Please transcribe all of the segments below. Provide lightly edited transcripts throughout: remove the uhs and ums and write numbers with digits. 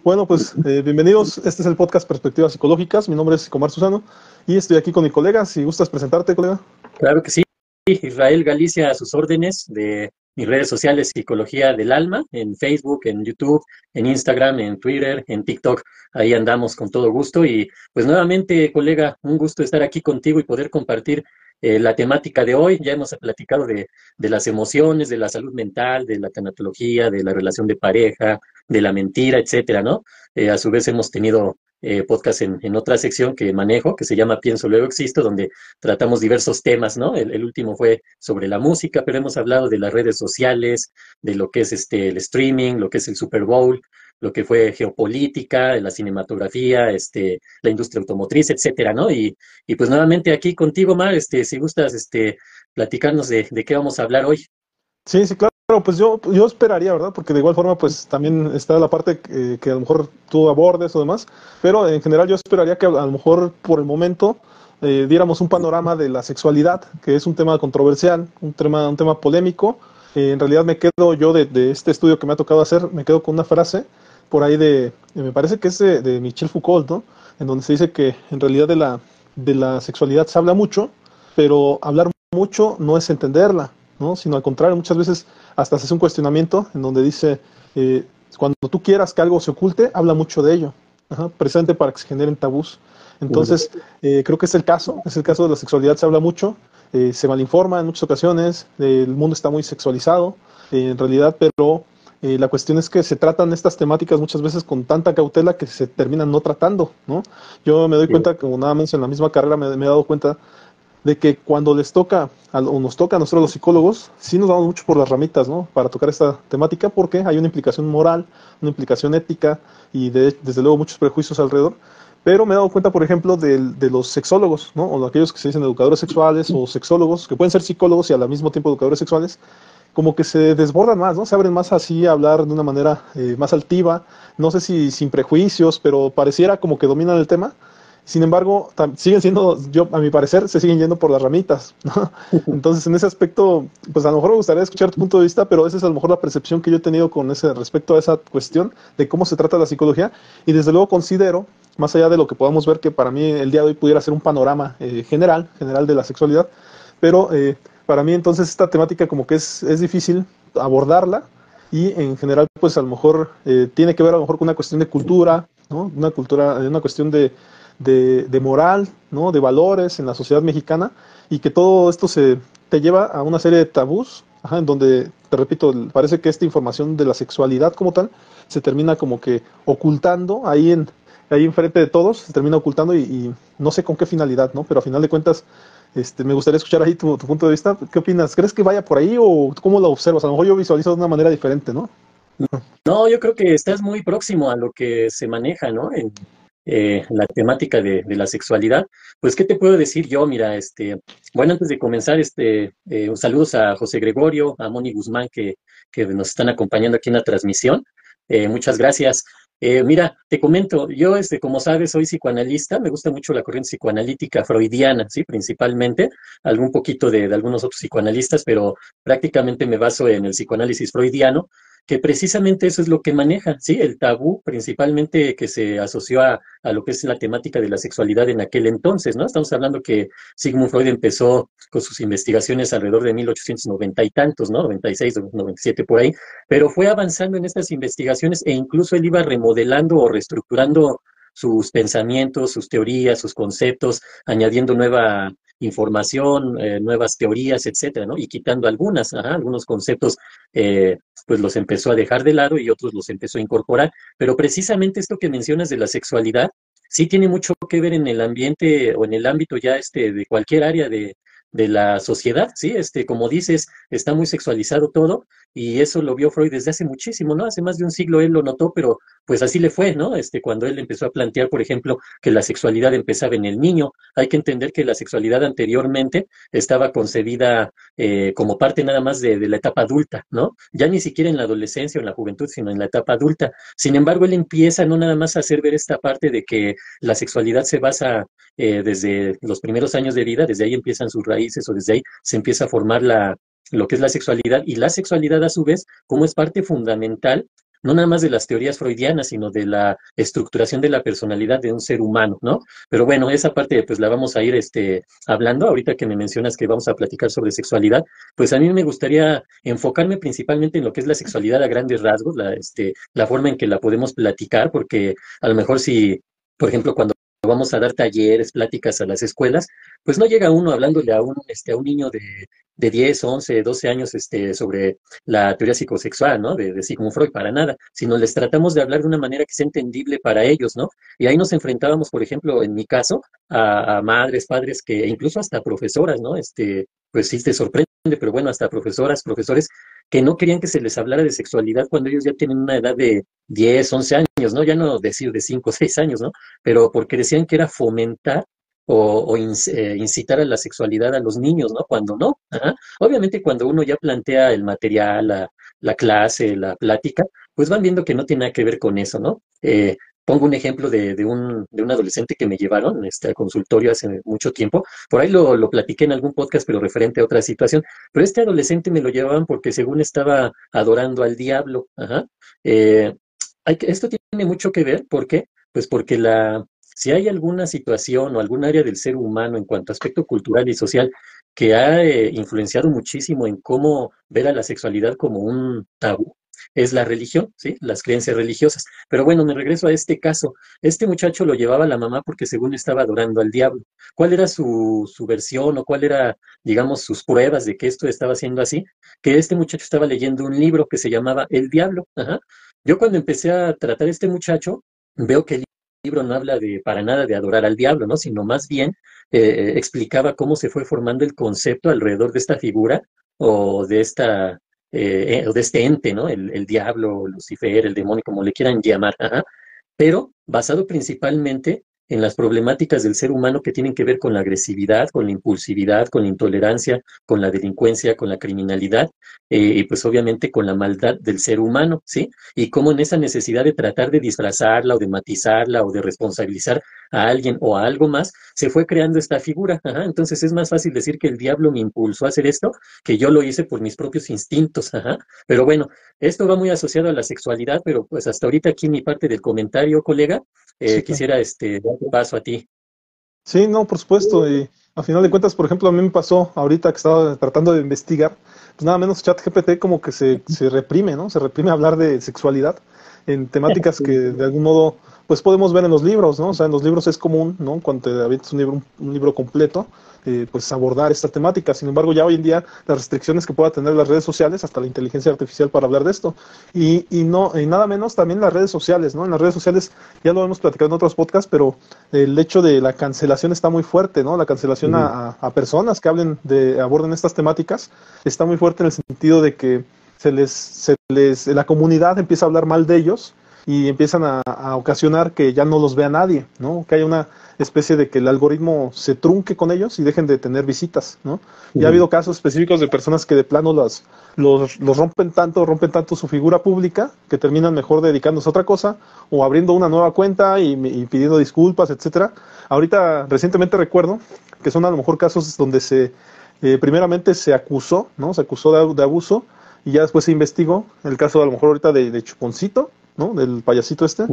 Bueno, pues bienvenidos. Este es el podcast Perspectivas Psicológicas. Mi nombre es Comar Susano y estoy aquí con mi colega. Si gustas presentarte, colega. Claro que sí. Israel Galicia a sus órdenes de mis redes sociales Psicología del Alma, en Facebook, en YouTube, en Instagram, en Twitter, en TikTok. Ahí andamos con todo gusto. Y pues nuevamente, colega, un gusto estar aquí contigo y poder compartir la temática de hoy. Ya hemos platicado de las emociones, de la salud mental, de la tanatología, de la relación de pareja, de la mentira, etcétera, ¿no? A su vez hemos tenido podcast en otra sección que manejo, que se llama Pienso Luego Existo, donde tratamos diversos temas, ¿no? El último fue sobre la música, pero hemos hablado de las redes sociales, de lo que es el streaming, lo que es el Super Bowl, lo que fue geopolítica, la cinematografía, la industria automotriz, etcétera, ¿no? Y pues nuevamente aquí contigo, Mar, si gustas, platicarnos de qué vamos a hablar hoy. Sí, sí, claro. Pues yo esperaría, ¿verdad? Porque de igual forma, pues también está la parte que a lo mejor tú abordes o demás. Pero en general yo esperaría que a lo mejor por el momento diéramos un panorama de la sexualidad, que es un tema controversial, un tema polémico. En realidad me quedo yo de este estudio que me ha tocado hacer, me quedo con una frase por ahí me parece que es de Michel Foucault, ¿no? En donde se dice que en realidad de la sexualidad se habla mucho, pero hablar mucho no es entenderla, ¿no? Sino al contrario, muchas veces hasta se hace un cuestionamiento en donde dice, cuando tú quieras que algo se oculte, habla mucho de ello, ajá, precisamente para que se generen tabús. Entonces, creo que es el caso de la sexualidad, se habla mucho, se malinforma en muchas ocasiones, el mundo está muy sexualizado, en realidad, pero la cuestión es que se tratan estas temáticas muchas veces con tanta cautela que se terminan no tratando, ¿no? Yo me doy cuenta, como nada más en la misma carrera me he dado cuenta de que cuando les toca, o nos toca a nosotros los psicólogos, sí nos vamos mucho por las ramitas, ¿no? Para tocar esta temática, porque hay una implicación moral, una implicación ética y desde luego muchos prejuicios alrededor. Pero me he dado cuenta, por ejemplo, de los sexólogos, ¿no? O de aquellos que se dicen educadores sexuales o sexólogos, que pueden ser psicólogos y al mismo tiempo educadores sexuales, como que se desbordan más, ¿no? Se abren más así a hablar de una manera más altiva, no sé si sin prejuicios, pero pareciera como que dominan el tema. Sin embargo, siguen siendo, yo a mi parecer, se siguen yendo por las ramitas, ¿no? Entonces, en ese aspecto, pues a lo mejor me gustaría escuchar tu punto de vista, pero esa es a lo mejor la percepción que yo he tenido con ese respecto a esa cuestión de cómo se trata la psicología. Y desde luego considero, más allá de lo que podamos ver, que para mí el día de hoy pudiera ser un panorama general de la sexualidad, pero para mí entonces esta temática como que es difícil abordarla y en general pues a lo mejor tiene que ver a lo mejor con una cuestión de cultura, ¿no? Una cuestión de moral, ¿no? De valores en la sociedad mexicana y que todo esto te lleva a una serie de tabús, ajá, en donde, te repito, parece que esta información de la sexualidad como tal se termina como que ocultando ahí enfrente de todos, se termina ocultando y no sé con qué finalidad, ¿no? Pero a final de cuentas, me gustaría escuchar ahí tu punto de vista. ¿Qué opinas? ¿Crees que vaya por ahí o cómo lo observas? A lo mejor yo visualizo de una manera diferente, ¿no? No, yo creo que estás muy próximo a lo que se maneja, ¿no? En la temática de la sexualidad. Pues, ¿qué te puedo decir yo? Mira, bueno, antes de comenzar, saludos a José Gregorio, a Moni Guzmán, que nos están acompañando aquí en la transmisión. Muchas gracias. Mira, te comento, yo, como sabes, soy psicoanalista, me gusta mucho la corriente psicoanalítica freudiana, ¿sí? Principalmente, algún poquito de algunos otros psicoanalistas, pero prácticamente me baso en el psicoanálisis freudiano, que precisamente eso es lo que maneja, ¿sí? El tabú principalmente que se asoció a lo que es la temática de la sexualidad en aquel entonces, ¿no? Estamos hablando que Sigmund Freud empezó con sus investigaciones alrededor de 1890 y tantos, ¿no? 96, 97 por ahí, pero fue avanzando en estas investigaciones e incluso él iba remodelando o reestructurando sus pensamientos, sus teorías, sus conceptos, añadiendo nueva información, nuevas teorías, etcétera, ¿no? Y quitando algunos conceptos pues los empezó a dejar de lado y otros los empezó a incorporar. Pero precisamente esto que mencionas de la sexualidad, sí tiene mucho que ver en el ambiente o en el ámbito ya de cualquier área de la sociedad, ¿sí? Como dices, está muy sexualizado todo y eso lo vio Freud desde hace muchísimo, ¿no? Hace más de un siglo él lo notó, pero pues así le fue, ¿no? Cuando él empezó a plantear, por ejemplo, que la sexualidad empezaba en el niño, hay que entender que la sexualidad anteriormente estaba concebida como parte nada más de la etapa adulta, ¿no? Ya ni siquiera en la adolescencia o en la juventud, sino en la etapa adulta. Sin embargo, él empieza no nada más a hacer ver esta parte de que la sexualidad se basa desde los primeros años de vida, desde ahí empiezan sus raíces o desde ahí se empieza a formar lo que es la sexualidad y la sexualidad a su vez como es parte fundamental no nada más de las teorías freudianas, sino de la estructuración de la personalidad de un ser humano, ¿no? Pero bueno, esa parte pues la vamos a ir hablando. Ahorita que me mencionas que vamos a platicar sobre sexualidad, pues a mí me gustaría enfocarme principalmente en lo que es la sexualidad a grandes rasgos, la forma en que la podemos platicar, porque a lo mejor si, por ejemplo, cuando vamos a dar talleres, pláticas a las escuelas, pues no llega uno hablándole a un niño de 10, 11, 12 años sobre la teoría psicosexual, ¿no? De Sigmund Freud, para nada, sino les tratamos de hablar de una manera que sea entendible para ellos, ¿no? Y ahí nos enfrentábamos, por ejemplo, en mi caso, a madres, padres, que incluso hasta profesoras, ¿no? Pues sí te sorprende, pero bueno, hasta profesoras, profesores que no querían que se les hablara de sexualidad cuando ellos ya tienen una edad de 10, 11 años, ¿no? Ya no decir de 5, 6 años, ¿no? Pero porque decían que era fomentar incitar a la sexualidad a los niños, ¿no? Cuando no. Ajá. Obviamente cuando uno ya plantea el material, la clase, la plática, pues van viendo que no tiene nada que ver con eso, ¿no? Pongo un ejemplo de un adolescente que me llevaron al consultorio hace mucho tiempo. Por ahí lo platiqué en algún podcast, pero referente a otra situación. Pero este adolescente me lo llevaban porque según estaba adorando al diablo. Ajá. Eh, esto tiene mucho que ver, ¿por qué? Pues porque si hay alguna situación o algún área del ser humano en cuanto a aspecto cultural y social que ha influenciado muchísimo en cómo ver a la sexualidad como un tabú, es la religión, ¿sí? Las creencias religiosas. Pero bueno, me regreso a este caso. Este muchacho lo llevaba a la mamá porque según estaba adorando al diablo. ¿Cuál era su versión o cuál era, digamos, sus pruebas de que esto estaba siendo así? Que este muchacho estaba leyendo un libro que se llamaba El Diablo. Ajá. Yo cuando empecé a tratar a este muchacho, veo que el libro no habla para nada de adorar al diablo, ¿no? Sino más bien explicaba cómo se fue formando el concepto alrededor de esta figura o o de este ente, ¿no? El diablo, Lucifer, el demonio, como le quieran llamar, ajá, pero basado principalmente en las problemáticas del ser humano que tienen que ver con la agresividad, con la impulsividad, con la intolerancia, con la delincuencia, con la criminalidad, y pues obviamente con la maldad del ser humano, ¿sí? Y cómo en esa necesidad de tratar de disfrazarla o de matizarla o de responsabilizar a alguien o a algo más, se fue creando esta figura. Ajá. Entonces es más fácil decir que el diablo me impulsó a hacer esto, que yo lo hice por mis propios instintos. Ajá. Pero bueno, esto va muy asociado a la sexualidad, pero pues hasta ahorita aquí mi parte del comentario, colega, Sí, claro. quisiera dar paso a ti. Sí, no, por supuesto. Y a final de cuentas, por ejemplo, a mí me pasó ahorita que estaba tratando de investigar, pues nada menos ChatGPT como que se reprime, ¿no? Se reprime hablar de sexualidad en temáticas que de algún modo, pues podemos ver en los libros, ¿no? O sea, en los libros es común, ¿no? Cuando te avientas un libro completo, pues abordar esta temática. Sin embargo, ya hoy en día las restricciones que pueda tener las redes sociales, hasta la inteligencia artificial para hablar de esto. Y nada menos también las redes sociales, ¿no? En las redes sociales, ya lo hemos platicado en otros podcasts, pero el hecho de la cancelación está muy fuerte, ¿no? La cancelación Ujú. a personas que aborden estas temáticas está muy fuerte en el sentido de que la comunidad empieza a hablar mal de ellos y empiezan a ocasionar que ya no los vea nadie, ¿no? Que haya una especie de que el algoritmo se trunque con ellos y dejen de tener visitas, ¿no? Ya ha Ujú. habido casos específicos de personas que de plano los rompen tanto su figura pública, que terminan mejor dedicándose a otra cosa o abriendo una nueva cuenta y pidiendo disculpas, etcétera. Ahorita, recientemente recuerdo que son a lo mejor casos donde primeramente se acusó, ¿no? Se acusó de abuso y ya después se investigó. El caso a lo mejor ahorita de Chuponcito, ¿no? Del payasito este.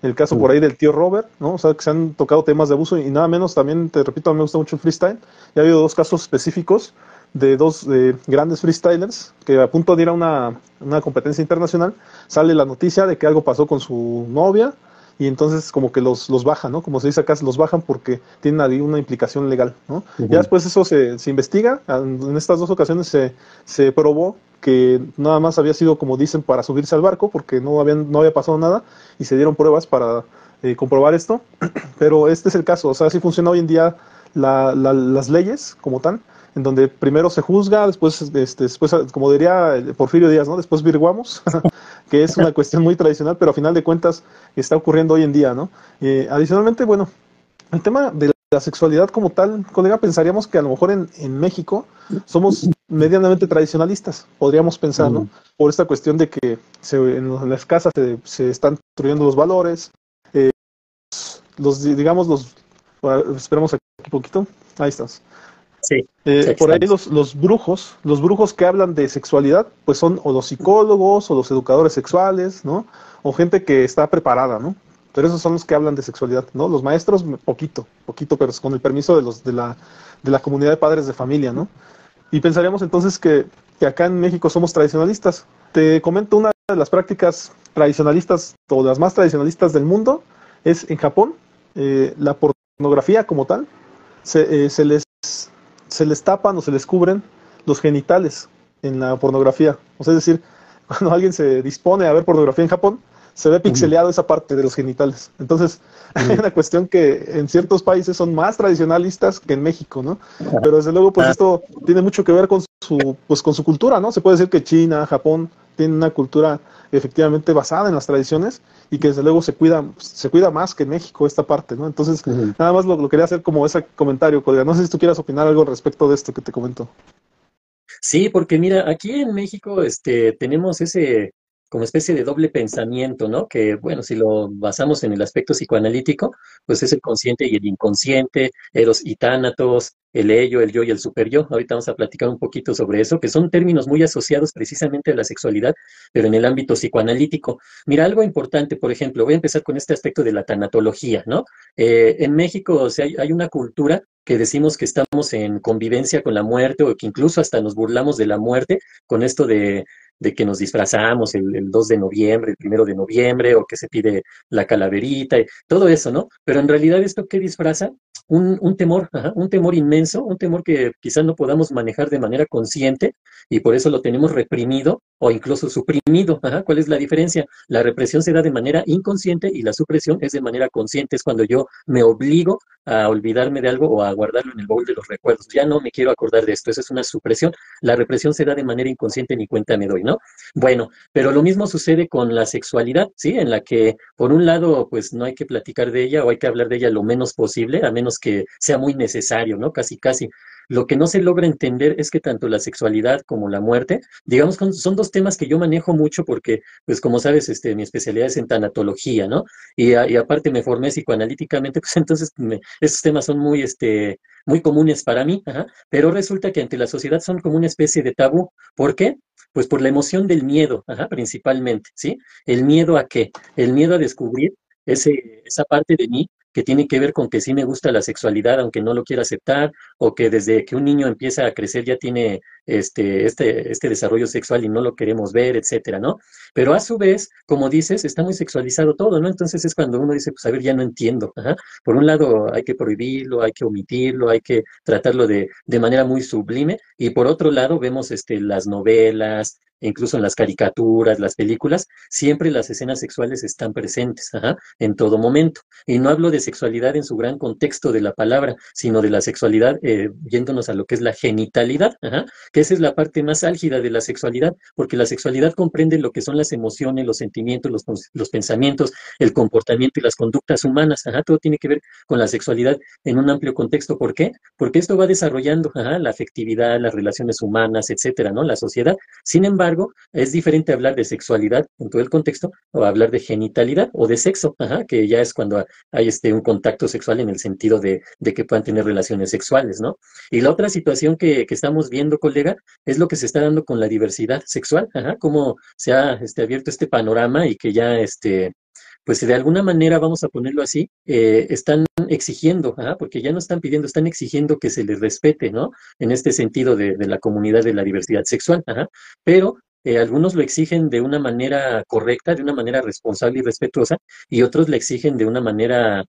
El caso por Ujú. ahí del tío Robert, ¿no? O sea, que se han tocado temas de abuso y nada menos también, te repito, a mí me gusta mucho el freestyle. Ya ha habido dos casos específicos de dos grandes freestylers que a punto de ir a una competencia internacional, sale la noticia de que algo pasó con su novia y entonces como que los bajan, ¿no? Como se dice acá, los bajan porque tienen ahí una implicación legal, ¿no? Ya Ujú. después eso se investiga, en estas dos ocasiones se probó que nada más había sido, como dicen, para subirse al barco porque no había pasado nada y se dieron pruebas para comprobar esto, pero este es el caso, o sea, así funciona hoy en día las leyes como tal, en donde primero se juzga, después como diría Porfirio Díaz, ¿no? Después virguamos, que es una cuestión muy tradicional, pero a final de cuentas está ocurriendo hoy en día, ¿no? Adicionalmente, bueno, el tema de la sexualidad como tal, colega, pensaríamos que a lo mejor en México somos medianamente tradicionalistas, podríamos pensar, ¿no? Ujú. Por esta cuestión de que en las casas se están destruyendo los valores, digamos, esperemos aquí un poquito, ahí estás. Sí, Por ahí exacto. los brujos que hablan de sexualidad, pues son o los psicólogos o los educadores sexuales, ¿no? O gente que está preparada, ¿no? Pero esos son los que hablan de sexualidad, ¿no? Los maestros, poquito, pero con el permiso de la comunidad de padres de familia, ¿no? Y pensaríamos entonces que acá en México somos tradicionalistas. Te comento una de las prácticas tradicionalistas o las más tradicionalistas del mundo es en Japón, la pornografía como tal, se se les tapan o se les cubren los genitales en la pornografía. O sea, es decir, cuando alguien se dispone a ver pornografía en Japón, se ve Ujú, pixeleado esa parte de los genitales. Entonces, hay ujú. una cuestión que en ciertos países son más tradicionalistas que en México, ¿no? Ajá. Pero desde luego, pues Ah, esto tiene mucho que ver pues, con su cultura, ¿no? Se puede decir que China, Japón, tienen una cultura efectivamente basada en las tradiciones y que desde luego se cuida más que en México esta parte, ¿no? Entonces, ujú. nada más lo quería hacer como ese comentario, colega. No sé si tú quieras opinar algo al respecto de esto que te comento. Sí, porque mira, aquí en México, tenemos ese como especie de doble pensamiento, ¿no? Que, bueno, si lo basamos en el aspecto psicoanalítico, pues es el consciente y el inconsciente, eros y tánatos, el ello, el yo y el superyo. Ahorita vamos a platicar un poquito sobre eso, que son términos muy asociados precisamente a la sexualidad, pero en el ámbito psicoanalítico. Mira, algo importante, por ejemplo, voy a empezar con este aspecto de la tanatología, ¿no? En México, o sea, hay una cultura que decimos que estamos en convivencia con la muerte o que incluso hasta nos burlamos de la muerte con esto de que nos disfrazamos el 2 de noviembre, el 1 de noviembre, o que se pide la calaverita, y todo eso, ¿no? Pero en realidad esto que disfraza un temor, ajá, un temor inmenso, un temor que quizás no podamos manejar de manera consciente y por eso lo tenemos reprimido o incluso suprimido. Ajá. ¿Cuál es la diferencia? La represión se da de manera inconsciente y la supresión es de manera consciente, es cuando yo me obligo a olvidarme de algo o a guardarlo en el baúl de los recuerdos. Ya no me quiero acordar de esto, eso es una supresión. La represión se da de manera inconsciente, ni cuenta me doy, ¿no? Bueno, pero lo mismo sucede con la sexualidad, ¿sí? En la que, por un lado, pues no hay que platicar de ella o hay que hablar de ella lo menos posible, a menos que sea muy necesario, ¿no? Casi, casi. Lo que no se logra entender es que tanto la sexualidad como la muerte, digamos, son dos temas que yo manejo mucho porque, pues como sabes, mi especialidad es en tanatología, ¿no? Y aparte me formé psicoanalíticamente, pues entonces esos temas son muy, muy comunes para mí, ajá, pero resulta que ante la sociedad son como una especie de tabú. ¿Por qué? Pues por la emoción del miedo, ajá, principalmente, ¿sí? ¿El miedo a qué? El miedo a descubrir esa parte de mí que tiene que ver con que sí me gusta la sexualidad, aunque no lo quiera aceptar, o que desde que un niño empieza a crecer ya tiene este desarrollo sexual y no lo queremos ver, etcétera, ¿no? Pero a su vez, como dices, está muy sexualizado todo, ¿no? Entonces es cuando uno dice, pues a ver, ya no entiendo. Ajá. Por un lado, hay que prohibirlo, hay que omitirlo, hay que tratarlo de manera muy sublime, y por otro lado, vemos las novelas, e incluso en las caricaturas, las películas, siempre las escenas sexuales están presentes, ajá, en todo momento. Y no hablo de sexualidad en su gran contexto de la palabra, sino de la sexualidad yéndonos a lo que es la genitalidad, ajá, que esa es la parte más álgida de la sexualidad, porque la sexualidad comprende lo que son las emociones, los sentimientos, los pensamientos, el comportamiento y las conductas humanas. Ajá, todo tiene que ver con la sexualidad en un amplio contexto. ¿Por qué? Porque esto va desarrollando, ajá, la afectividad, las relaciones humanas, etcétera, ¿no? La sociedad. Sin embargo, es diferente hablar de sexualidad en todo el contexto o hablar de genitalidad o de sexo, ajá, que ya es cuando hay un contacto sexual en el sentido de que puedan tener relaciones sexuales, ¿no? Y la otra situación que estamos viendo, colega, es lo que se está dando con la diversidad sexual, ajá, cómo se ha abierto este panorama y que ya pues de alguna manera, vamos a ponerlo así, están exigiendo, ajá, porque ya no están pidiendo, están exigiendo que se les respete, ¿no? En este sentido de la comunidad de la diversidad sexual, ajá, pero algunos lo exigen de una manera correcta, de una manera responsable y respetuosa, y otros le exigen de una manera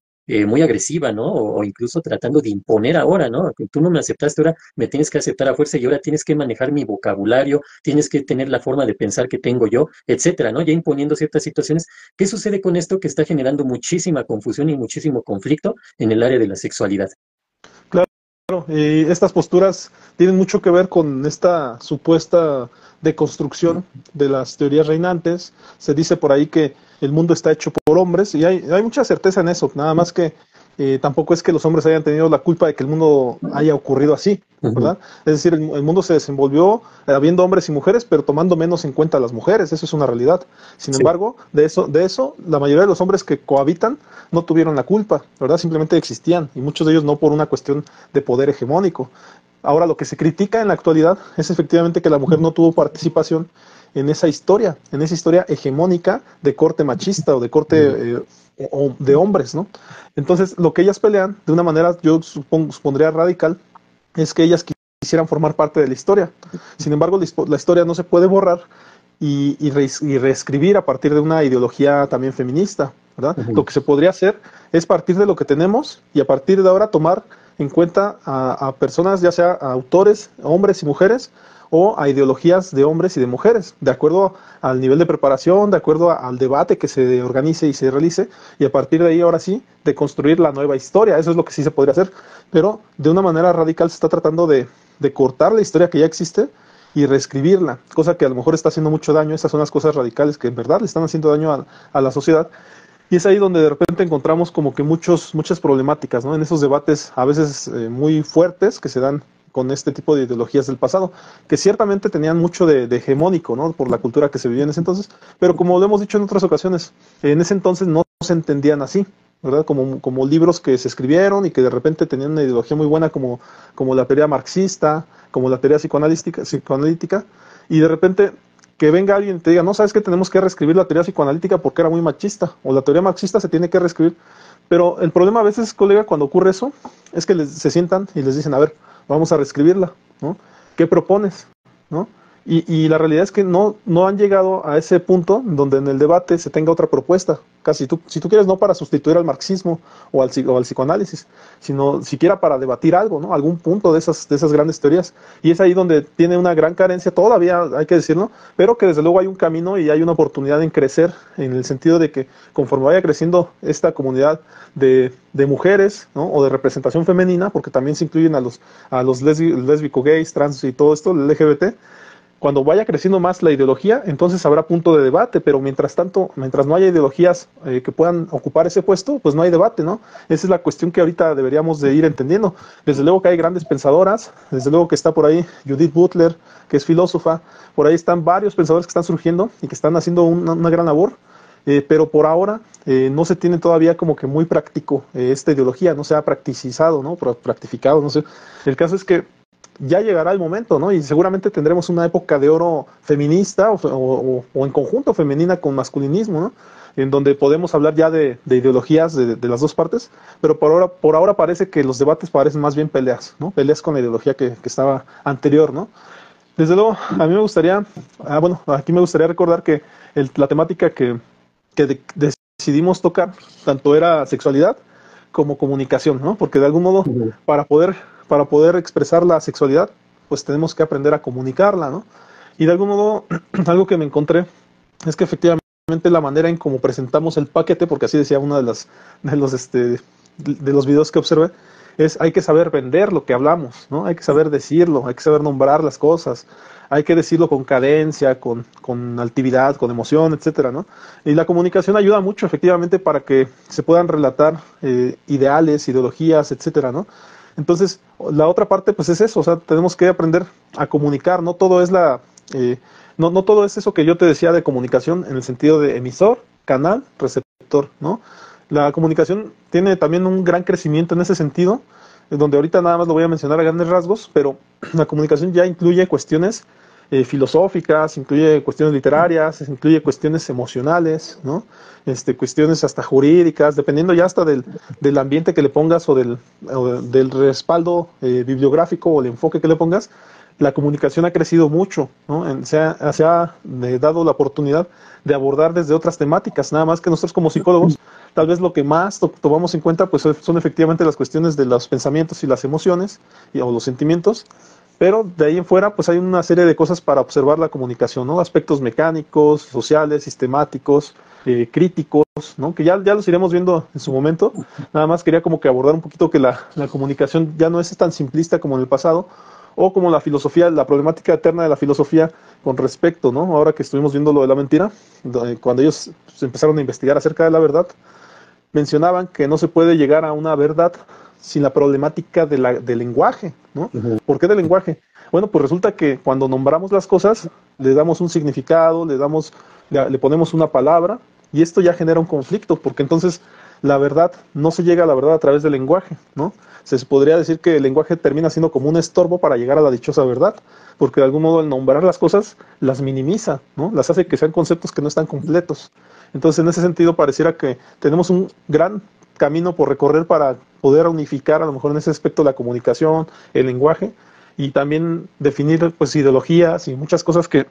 muy agresiva, ¿no? O incluso tratando de imponer ahora, ¿no? Tú no me aceptaste, ahora me tienes que aceptar a fuerza y ahora tienes que manejar mi vocabulario, tienes que tener la forma de pensar que tengo yo, etcétera, ¿no? Ya imponiendo ciertas situaciones. ¿Qué sucede con esto que está generando muchísima confusión y muchísimo conflicto en el área de la sexualidad? Claro, estas posturas tienen mucho que ver con esta supuesta deconstrucción de las teorías reinantes. Se dice por ahí que el mundo está hecho por hombres y hay mucha certeza en eso, nada más que tampoco es que los hombres hayan tenido la culpa de que el mundo haya ocurrido así, Ujú. ¿verdad? Es decir, el mundo se desenvolvió habiendo hombres y mujeres, pero tomando menos en cuenta a las mujeres, eso es una realidad. Sin Sí, embargo, de eso, la mayoría de los hombres que cohabitan no tuvieron la culpa, ¿verdad? Simplemente existían y muchos de ellos no por una cuestión de poder hegemónico. Ahora, lo que se critica en la actualidad es efectivamente que la mujer no tuvo participación en esa historia hegemónica de corte machista o de corte o de hombres, ¿no? Entonces, lo que ellas pelean, de una manera, yo supondría radical, es que ellas quisieran formar parte de la historia. Sin embargo, la historia no se puede borrar y reescribir a partir de una ideología también feminista, ¿verdad? Lo que se podría hacer es partir de lo que tenemos y a partir de ahora tomar en cuenta a personas, ya sea a autores, hombres y mujeres, o a ideologías de hombres y de mujeres, de acuerdo al nivel de preparación, de acuerdo al debate que se organice y se realice, y a partir de ahí, ahora sí, de construir la nueva historia. Eso es lo que sí se podría hacer, pero de una manera radical se está tratando de cortar la historia que ya existe y reescribirla, cosa que a lo mejor está haciendo mucho daño. Esas son las cosas radicales que en verdad le están haciendo daño a la sociedad. Y es ahí donde de repente encontramos como que muchas problemáticas, ¿no? En esos debates a veces muy fuertes que se dan con este tipo de ideologías del pasado, que ciertamente tenían mucho de hegemónico, ¿no? Por la cultura que se vivía en ese entonces, pero como lo hemos dicho en otras ocasiones, en ese entonces no se entendían así, ¿verdad? Como libros que se escribieron y que de repente tenían una ideología muy buena como la teoría marxista, como la teoría psicoanalítica, y de repente que venga alguien y te diga, no, sabes que tenemos que reescribir la teoría psicoanalítica porque era muy machista, o la teoría marxista se tiene que reescribir. Pero el problema a veces, colega, cuando ocurre eso, es que se sientan y les dicen, a ver, vamos a reescribirla, ¿no? ¿Qué propones? ¿No? Y la realidad es que no han llegado a ese punto donde en el debate se tenga otra propuesta. Casi si tú quieres, no para sustituir al marxismo o al psicoanálisis, sino siquiera para debatir algo, ¿no? Algún punto de esas grandes teorías. Y es ahí donde tiene una gran carencia, todavía hay que decirlo, pero que desde luego hay un camino y hay una oportunidad en crecer, en el sentido de que conforme vaya creciendo esta comunidad de mujeres, ¿no? O de representación femenina, porque también se incluyen a los lésbicos, gays, trans y todo esto, el LGBT. Cuando vaya creciendo más la ideología, entonces habrá punto de debate, pero mientras tanto, mientras no haya ideologías que puedan ocupar ese puesto, pues no hay debate, ¿no? Esa es la cuestión que ahorita deberíamos de ir entendiendo. Desde luego que hay grandes pensadoras, desde luego que está por ahí Judith Butler, que es filósofa, por ahí están varios pensadores que están surgiendo y que están haciendo una gran labor, pero por ahora no se tiene todavía como que muy práctico esta ideología, no se ha practicizado, ¿no? Practificado, no sé. El caso es que ya llegará el momento, ¿no? Y seguramente tendremos una época de oro feminista o en conjunto femenina con masculinismo, ¿no? En donde podemos hablar ya de ideologías de las dos partes, pero por ahora parece que los debates parecen más bien peleas, ¿no? Peleas con la ideología que estaba anterior, ¿no? Desde luego, a mí me gustaría, aquí me gustaría recordar que la temática que decidimos tocar, tanto era sexualidad como comunicación, ¿no? Porque de algún modo, para poder expresar la sexualidad, pues tenemos que aprender a comunicarla, ¿no? Y de algún modo, algo que me encontré es que efectivamente la manera en cómo presentamos el paquete, porque así decía uno de los videos que observé, hay que saber vender lo que hablamos, ¿no? Hay que saber decirlo, hay que saber nombrar las cosas, hay que decirlo con cadencia, con altividad, con emoción, etcétera, ¿no? Y la comunicación ayuda mucho, efectivamente, para que se puedan relatar ideales, ideologías, etcétera, ¿no? Entonces, la otra parte, pues es eso, o sea, tenemos que aprender a comunicar, no todo es no todo es eso que yo te decía de comunicación en el sentido de emisor, canal, receptor, ¿no? La comunicación tiene también un gran crecimiento en ese sentido, donde ahorita nada más lo voy a mencionar a grandes rasgos, pero la comunicación ya incluye cuestiones filosóficas, incluye cuestiones literarias, incluye cuestiones emocionales, ¿no? Cuestiones hasta jurídicas, dependiendo ya hasta del ambiente que le pongas o del respaldo bibliográfico o el enfoque que le pongas. La comunicación ha crecido mucho, ¿no? Se ha dado la oportunidad de abordar desde otras temáticas, nada más que nosotros como psicólogos, tal vez lo que más tomamos en cuenta pues son efectivamente las cuestiones de los pensamientos y las emociones o los sentimientos, pero de ahí en fuera pues hay una serie de cosas para observar la comunicación, ¿no? Aspectos mecánicos, sociales, sistemáticos, críticos, ¿no? Que ya los iremos viendo en su momento. Nada más quería como que abordar un poquito que la comunicación ya no es tan simplista como en el pasado, o como la filosofía, la problemática eterna de la filosofía con respecto, ¿no? Ahora que estuvimos viendo lo de la mentira, cuando ellos empezaron a investigar acerca de la verdad, mencionaban que no se puede llegar a una verdad sin la problemática del lenguaje, ¿no? ¿Por qué del lenguaje? Bueno, pues resulta que cuando nombramos las cosas, le damos un significado, le ponemos una palabra, y esto ya genera un conflicto, porque entonces la verdad, no se llega a la verdad a través del lenguaje, ¿no? Se podría decir que el lenguaje termina siendo como un estorbo para llegar a la dichosa verdad, porque de algún modo el nombrar las cosas las minimiza, ¿no? Las hace que sean conceptos que no están completos. Entonces, en ese sentido, pareciera que tenemos un gran camino por recorrer para poder unificar a lo mejor en ese aspecto la comunicación, el lenguaje, y también definir pues ideologías y muchas cosas que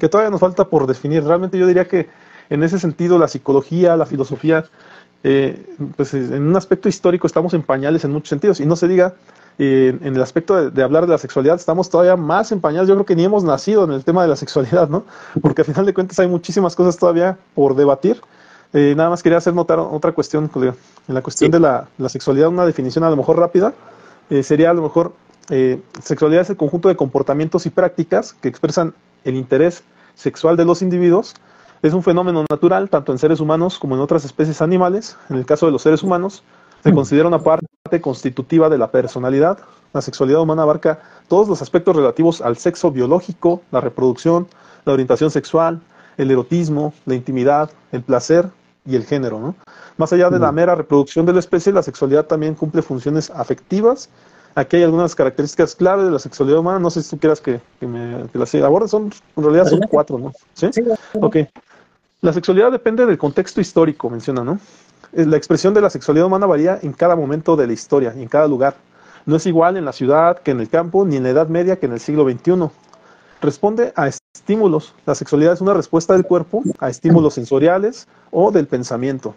todavía nos falta por definir. Realmente yo diría que en ese sentido la psicología, la filosofía, pues en un aspecto histórico estamos en pañales en muchos sentidos, y no se diga en el aspecto de hablar de la sexualidad, estamos todavía más en pañales. Yo creo que ni hemos nacido en el tema de la sexualidad, ¿no? Porque al final de cuentas hay muchísimas cosas todavía por debatir. Nada más quería hacer notar otra cuestión, colega. En la cuestión Sí, de la sexualidad, una definición a lo mejor rápida, sería a lo mejor, sexualidad es el conjunto de comportamientos y prácticas que expresan el interés sexual de los individuos. Es un fenómeno natural tanto en seres humanos como en otras especies animales. En el caso de los seres humanos, se considera una parte constitutiva de la personalidad. La sexualidad humana abarca todos los aspectos relativos al sexo biológico, la reproducción, la orientación sexual, el erotismo, la intimidad, el placer y el género, ¿no? Más allá de la mera reproducción de la especie, la sexualidad también cumple funciones afectivas. Aquí hay algunas características claves de la sexualidad humana. No sé si tú quieras que las aborde. En realidad son adelante. 4, ¿no? ¿Sí? Sí, Ok. La sexualidad depende del contexto histórico, menciona, ¿no? La expresión de la sexualidad humana varía en cada momento de la historia y en cada lugar. No es igual en la ciudad que en el campo, ni en la Edad Media que en el siglo XXI. Responde a estímulos. La sexualidad es una respuesta del cuerpo a estímulos sensoriales o del pensamiento.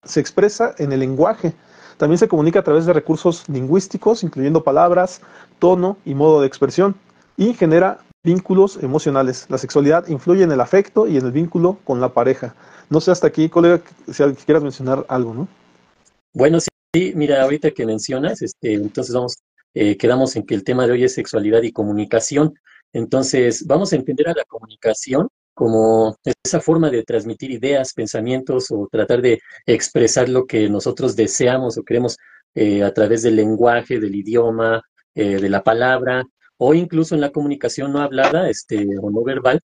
Se expresa en el lenguaje. También se comunica a través de recursos lingüísticos, incluyendo palabras, tono y modo de expresión, y genera vínculos emocionales. La sexualidad influye en el afecto y en el vínculo con la pareja. No sé hasta aquí, colega, si quieras mencionar algo, ¿no? bueno, sí, sí, mira, ahorita que mencionas, entonces quedamos en que el tema de hoy es sexualidad y comunicación. Entonces, vamos a entender a la comunicación como esa forma de transmitir ideas, pensamientos o tratar de expresar lo que nosotros deseamos o queremos a través del lenguaje, del idioma, de la palabra, o incluso en la comunicación no hablada, o no verbal,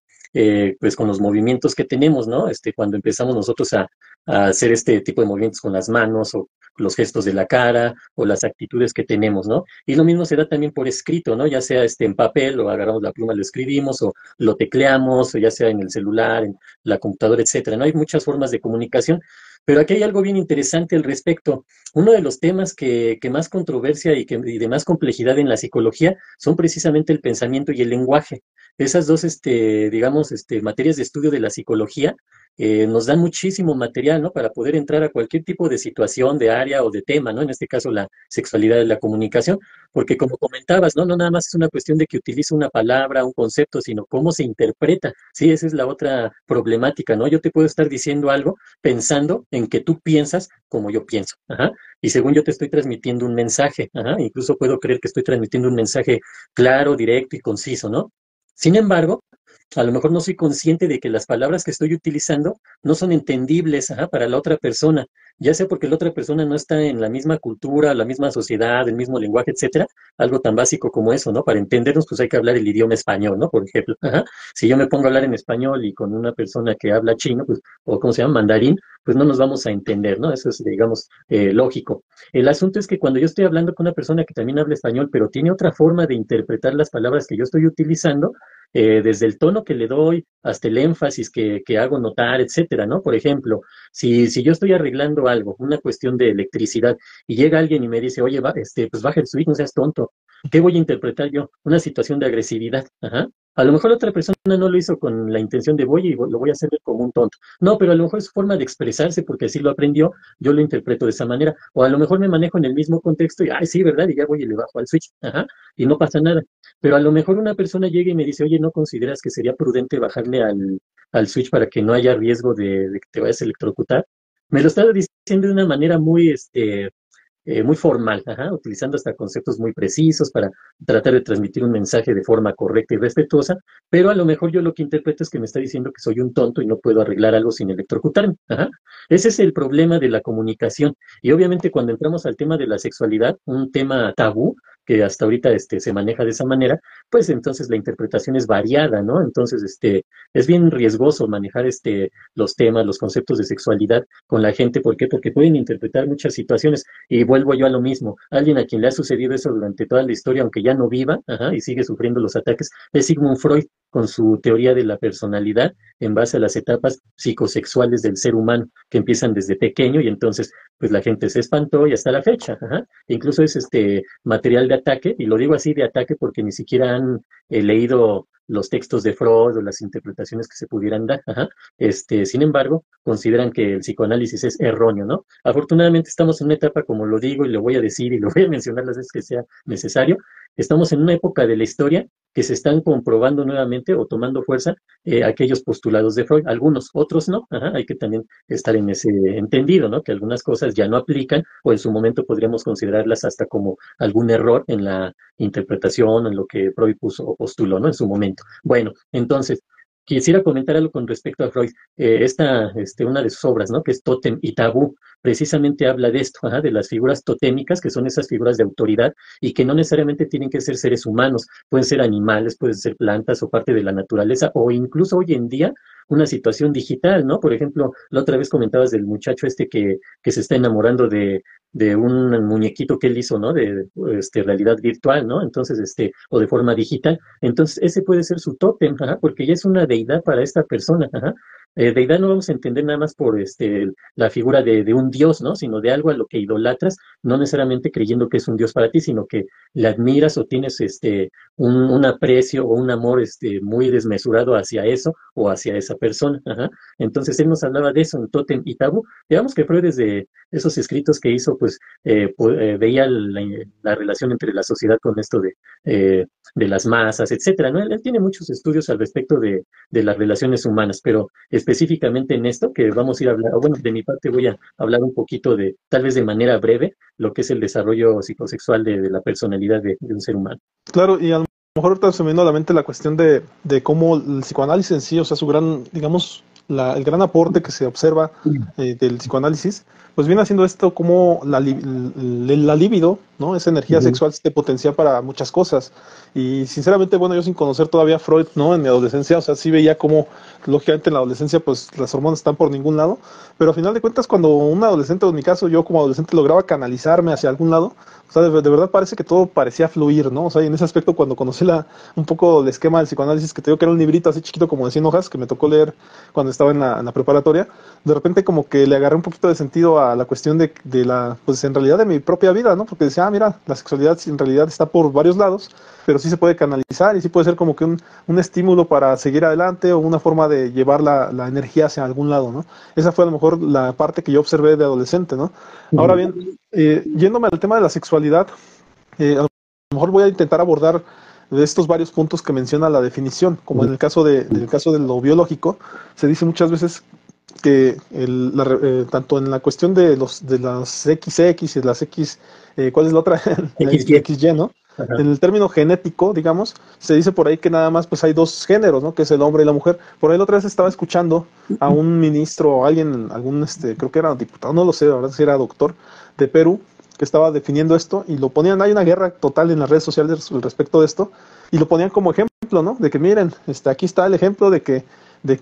pues con los movimientos que tenemos, ¿no? Cuando empezamos nosotros a hacer este tipo de movimientos con las manos o los gestos de la cara o las actitudes que tenemos, ¿no? Y lo mismo se da también por escrito, ¿no? Ya sea en papel o agarramos la pluma, lo escribimos o lo tecleamos o ya sea en el celular, en la computadora, etcétera, ¿no? Hay muchas formas de comunicación, pero aquí hay algo bien interesante al respecto. Uno de los temas que más controversia y de más complejidad en la psicología son precisamente el pensamiento y el lenguaje. Esas dos, digamos, materias de estudio de la psicología nos dan muchísimo material, ¿no? Para poder entrar a cualquier tipo de situación, de área o de tema, ¿no? En este caso, la sexualidad de la comunicación, porque como comentabas, ¿no? No nada más es una cuestión de que utilice una palabra, un concepto, sino cómo se interpreta. Sí, esa es la otra problemática, ¿no? Yo te puedo estar diciendo algo pensando en que tú piensas como yo pienso, ajá, y según yo te estoy transmitiendo un mensaje, ajá, incluso puedo creer que estoy transmitiendo un mensaje claro, directo y conciso, ¿no? Sin embargo, a lo mejor no soy consciente de que las palabras que estoy utilizando no son entendibles, ajá, para la otra persona, ya sea porque la otra persona no está en la misma cultura, la misma sociedad, el mismo lenguaje, etcétera, algo tan básico como eso, ¿no? Para entendernos, pues hay que hablar el idioma español, ¿no? Por ejemplo, ajá. Si yo me pongo a hablar en español y con una persona que habla chino, pues, o ¿cómo se llama? Mandarín, pues no nos vamos a entender, ¿no? Eso es, digamos, lógico. El asunto es que cuando yo estoy hablando con una persona que también habla español, pero tiene otra forma de interpretar las palabras que yo estoy utilizando, desde el tono que le doy hasta el énfasis que hago notar, etcétera, ¿no? Por ejemplo, si yo estoy arreglando algo, una cuestión de electricidad, y llega alguien y me dice, oye, pues baja el switch, no seas tonto, ¿qué voy a interpretar yo? Una situación de agresividad, ajá. A lo mejor la otra persona no lo hizo con la intención de voy y lo voy a hacer ver como un tonto. No, pero a lo mejor es su forma de expresarse porque así lo aprendió, yo lo interpreto de esa manera. O a lo mejor me manejo en el mismo contexto y, ay, sí, ¿verdad? Y ya voy y le bajo al switch, ajá, y no pasa nada. Pero a lo mejor una persona llega y me dice, oye, ¿no consideras que sería prudente bajarle al switch para que no haya riesgo de que te vayas a electrocutar? Me lo está diciendo de una manera muy, muy formal, ajá, utilizando hasta conceptos muy precisos para tratar de transmitir un mensaje de forma correcta y respetuosa, pero a lo mejor yo lo que interpreto es que me está diciendo que soy un tonto y no puedo arreglar algo sin electrocutarme. Ajá. Ese es el problema de la comunicación. Y obviamente cuando entramos al tema de la sexualidad, un tema tabú, que hasta ahorita se maneja de esa manera, pues entonces la interpretación es variada, ¿no? Entonces, es bien riesgoso manejar los temas, los conceptos de sexualidad con la gente. ¿Por qué? Porque pueden interpretar muchas situaciones. Y vuelvo yo a lo mismo. Alguien a quien le ha sucedido eso durante toda la historia, aunque ya no viva, ajá, y sigue sufriendo los ataques, es Sigmund Freud con su teoría de la personalidad en base a las etapas psicosexuales del ser humano, que empiezan desde pequeño y entonces pues la gente se espantó y hasta la fecha, ajá. Incluso es material de ataque, y lo digo así de ataque porque ni siquiera han leído los textos de Freud o las interpretaciones que se pudieran dar, ajá. Sin embargo, consideran que el psicoanálisis es erróneo, ¿no? Afortunadamente estamos en una etapa, como lo digo y lo voy a decir y lo voy a mencionar las veces que sea necesario, estamos en una época de la historia que se están comprobando nuevamente o tomando fuerza aquellos postulados de Freud, algunos, otros no, ajá, hay que también estar en ese entendido, ¿no? Que algunas cosas ya no aplican o en su momento podríamos considerarlas hasta como algún error en la interpretación, en lo que Freud puso o postuló, ¿no? En su momento. Bueno, entonces, quisiera comentar algo con respecto a Freud. Una de sus obras, ¿no? Que es Tótem y Tabú, precisamente habla de esto, ajá, de las figuras totémicas, que son esas figuras de autoridad y que no necesariamente tienen que ser seres humanos, pueden ser animales, pueden ser plantas o parte de la naturaleza, o incluso hoy en día una situación digital, ¿no? Por ejemplo, la otra vez comentabas del muchacho que se está enamorando de un muñequito que él hizo, ¿no? De realidad virtual, ¿no? Entonces, o de forma digital. Entonces, ese puede ser su tótem, ajá, porque ya es una deidad para esta persona, ajá. Deidad no vamos a entender nada más por la figura de un dios, ¿no? Sino de algo a lo que idolatras, no necesariamente creyendo que es un dios para ti, sino que le admiras o tienes un aprecio o un amor muy desmesurado hacia eso o hacia esa persona. Ajá. Entonces él nos hablaba de eso en Tótem y Tabú. Digamos que Freud desde esos escritos que hizo, pues veía la relación entre la sociedad con esto de las masas, etcétera, ¿no? Él tiene muchos estudios al respecto de las relaciones humanas, pero específicamente en esto que vamos a ir a hablar, o bueno, de mi parte voy a hablar un poquito de, tal vez de manera breve, lo que es el desarrollo psicosexual de la personalidad de un ser humano. Claro, y a lo mejor ahorita se me vino a la mente la cuestión de cómo el psicoanálisis en sí, o sea, su gran, digamos, el gran aporte que se observa del psicoanálisis, pues viene haciendo esto como la libido, ¿no? Esa energía Ujú. sexual se potencia para muchas cosas. Y sinceramente, bueno, yo sin conocer todavía a Freud, ¿no? En mi adolescencia, o sea, sí veía como, lógicamente en la adolescencia, pues las hormonas están por ningún lado, pero al final de cuentas, cuando un adolescente, o en mi caso, yo como adolescente lograba canalizarme hacia algún lado, o sea, de verdad parece que todo parecía fluir, ¿no? O sea, y en ese aspecto, cuando conocí un poco el esquema del psicoanálisis, que te digo que era un librito así chiquito como de 100 hojas, que me tocó leer cuando estaba en la preparatoria, de repente como que le agarré un poquito de sentido a la cuestión pues en realidad de mi propia vida, ¿no? Porque decía, mira, la sexualidad en realidad está por varios lados, pero sí se puede canalizar y sí puede ser como que un estímulo para seguir adelante o una forma de llevar la energía hacia algún lado, ¿no? Esa fue a lo mejor la parte que yo observé de adolescente, ¿no? Ahora bien, yéndome al tema de la sexualidad, a lo mejor voy a intentar abordar de estos varios puntos que menciona la definición, como en el caso del caso de lo biológico, se dice muchas veces que tanto en la cuestión de las XX y las X, ¿cuál es la otra? La XY. XY, ¿no? Ajá. En el término genético, digamos, se dice por ahí que nada más pues hay dos géneros, ¿no? Que es el hombre y la mujer. Por ahí la otra vez estaba escuchando a un ministro o alguien, creo que era diputado, no lo sé, la verdad si era doctor de Perú, que estaba definiendo esto y lo ponían, hay una guerra total en las redes sociales respecto de esto, y lo ponían como ejemplo, ¿no? De que miren, aquí está el ejemplo de que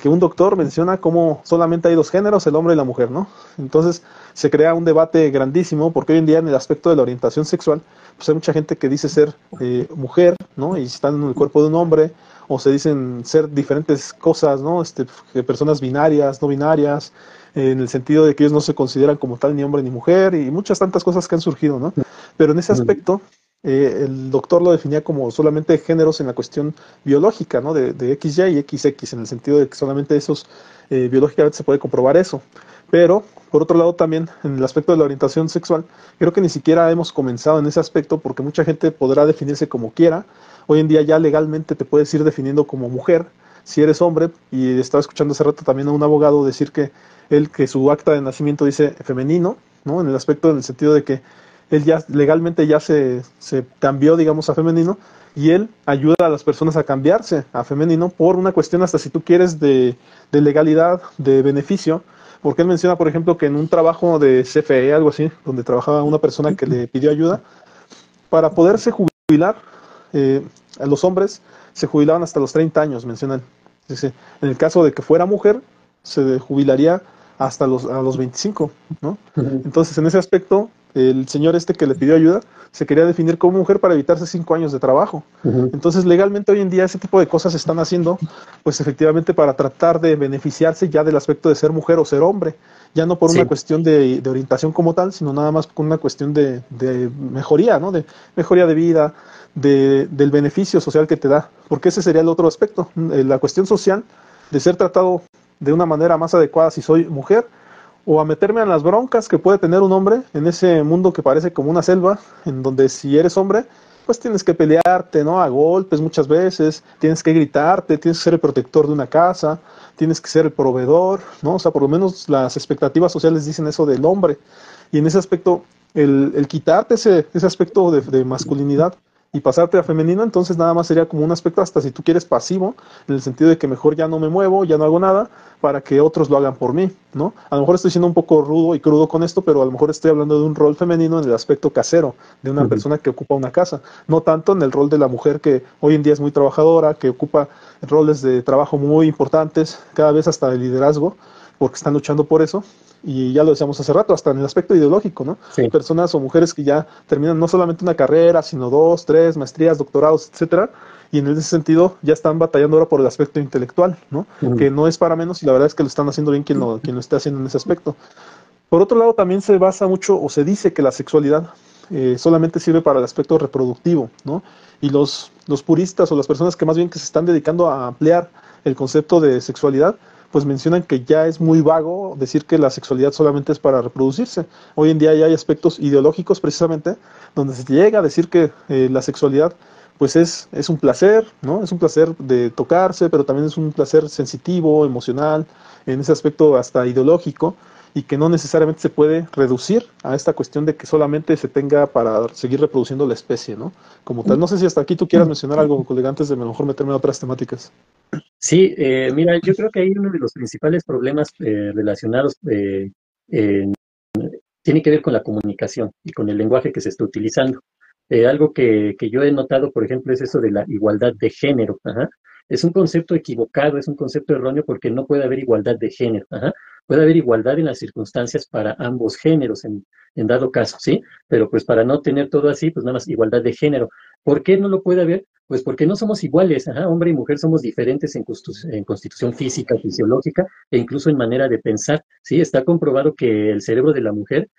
un doctor menciona cómo solamente hay dos géneros, el hombre y la mujer, ¿no? Entonces se crea un debate grandísimo, porque hoy en día en el aspecto de la orientación sexual, pues hay mucha gente que dice ser mujer, ¿no? Y están en el cuerpo de un hombre, o se dicen ser diferentes cosas, ¿no? Personas binarias, no binarias, en el sentido de que ellos no se consideran como tal ni hombre ni mujer, y muchas tantas cosas que han surgido, ¿no? Pero en ese aspecto, el doctor lo definía como solamente géneros en la cuestión biológica, ¿no? De XY y XX, en el sentido de que solamente esos, biológicamente se puede comprobar eso. Pero, por otro lado, también en el aspecto de la orientación sexual, creo que ni siquiera hemos comenzado en ese aspecto, porque mucha gente podrá definirse como quiera. Hoy en día ya legalmente te puedes ir definiendo como mujer si eres hombre, y estaba escuchando hace rato también a un abogado decir que su acta de nacimiento dice femenino, ¿no? En el aspecto, en el sentido de que él ya legalmente ya se cambió, digamos, a femenino, y él ayuda a las personas a cambiarse a femenino por una cuestión hasta si tú quieres de legalidad, de beneficio, porque él menciona, por ejemplo, que en un trabajo de CFE, algo así, donde trabajaba una persona que le pidió ayuda, para poderse jubilar, a los hombres se jubilaban hasta los 30 años, mencionan. Dice, en el caso de que fuera mujer, se jubilaría hasta a los 25, ¿no? Ujú, Entonces, en ese aspecto, el señor este que le pidió ayuda se quería definir como mujer para evitarse 5 años de trabajo. ujú. Entonces, legalmente hoy en día ese tipo de cosas se están haciendo, pues efectivamente para tratar de beneficiarse ya del aspecto de ser mujer o ser hombre, ya no por una Sí, cuestión de orientación como tal, sino nada más con una cuestión de mejoría, ¿no? De mejoría de vida, del beneficio social que te da, porque ese sería el otro aspecto, la cuestión social de ser tratado de una manera más adecuada si soy mujer, o a meterme en las broncas que puede tener un hombre en ese mundo que parece como una selva, en donde si eres hombre, pues tienes que pelearte, ¿no? A golpes muchas veces, tienes que gritarte, tienes que ser el protector de una casa, tienes que ser el proveedor, ¿no? O sea, por lo menos las expectativas sociales dicen eso del hombre. Y en ese aspecto, el quitarte ese aspecto de masculinidad y pasarte a femenino, entonces nada más sería como un aspecto hasta si tú quieres pasivo, en el sentido de que mejor ya no me muevo, ya no hago nada, para que otros lo hagan por mí, ¿no? A lo mejor estoy siendo un poco rudo y crudo con esto, pero a lo mejor estoy hablando de un rol femenino en el aspecto casero, de una ujú. persona que ocupa una casa, no tanto en el rol de la mujer que hoy en día es muy trabajadora, que ocupa roles de trabajo muy importantes, cada vez hasta de liderazgo, porque están luchando por eso. Y ya lo decíamos hace rato, hasta en el aspecto ideológico, ¿no? Sí. Personas o mujeres que ya terminan no solamente una carrera, sino 2, 3 maestrías, doctorados, etcétera, y en ese sentido ya están batallando ahora por el aspecto intelectual, ¿no? Ujú, Que no es para menos y la verdad es que lo están haciendo bien quien lo está haciendo en ese aspecto. Por otro lado, también se basa mucho o se dice que la sexualidad solamente sirve para el aspecto reproductivo, ¿no? Y los puristas o las personas que más bien que se están dedicando a ampliar el concepto de sexualidad, pues mencionan que ya es muy vago decir que la sexualidad solamente es para reproducirse. Hoy en día ya hay aspectos ideológicos precisamente donde se llega a decir que la sexualidad pues es un placer, ¿no? Es un placer de tocarse, pero también es un placer sensitivo, emocional, en ese aspecto hasta ideológico, y que no necesariamente se puede reducir a esta cuestión de que solamente se tenga para seguir reproduciendo la especie, ¿no? Como tal. No sé si hasta aquí tú quieras mencionar algo, colega, antes de a lo mejor meterme a otras temáticas. Sí, mira, yo creo que ahí uno de los principales problemas relacionados tiene que ver con la comunicación y con el lenguaje que se está utilizando. Algo que yo he notado, por ejemplo, es eso de la igualdad de género. Ajá. Es un concepto equivocado, es un concepto erróneo porque no puede haber igualdad de género. Ajá. Puede haber igualdad en las circunstancias para ambos géneros, en dado caso, ¿sí? Pero pues para no tener todo así, pues nada más igualdad de género. ¿Por qué no lo puede haber? Pues porque no somos iguales, ajá, hombre y mujer somos diferentes en constitución física, fisiológica e incluso en manera de pensar, ¿sí? Está comprobado que el cerebro de la mujer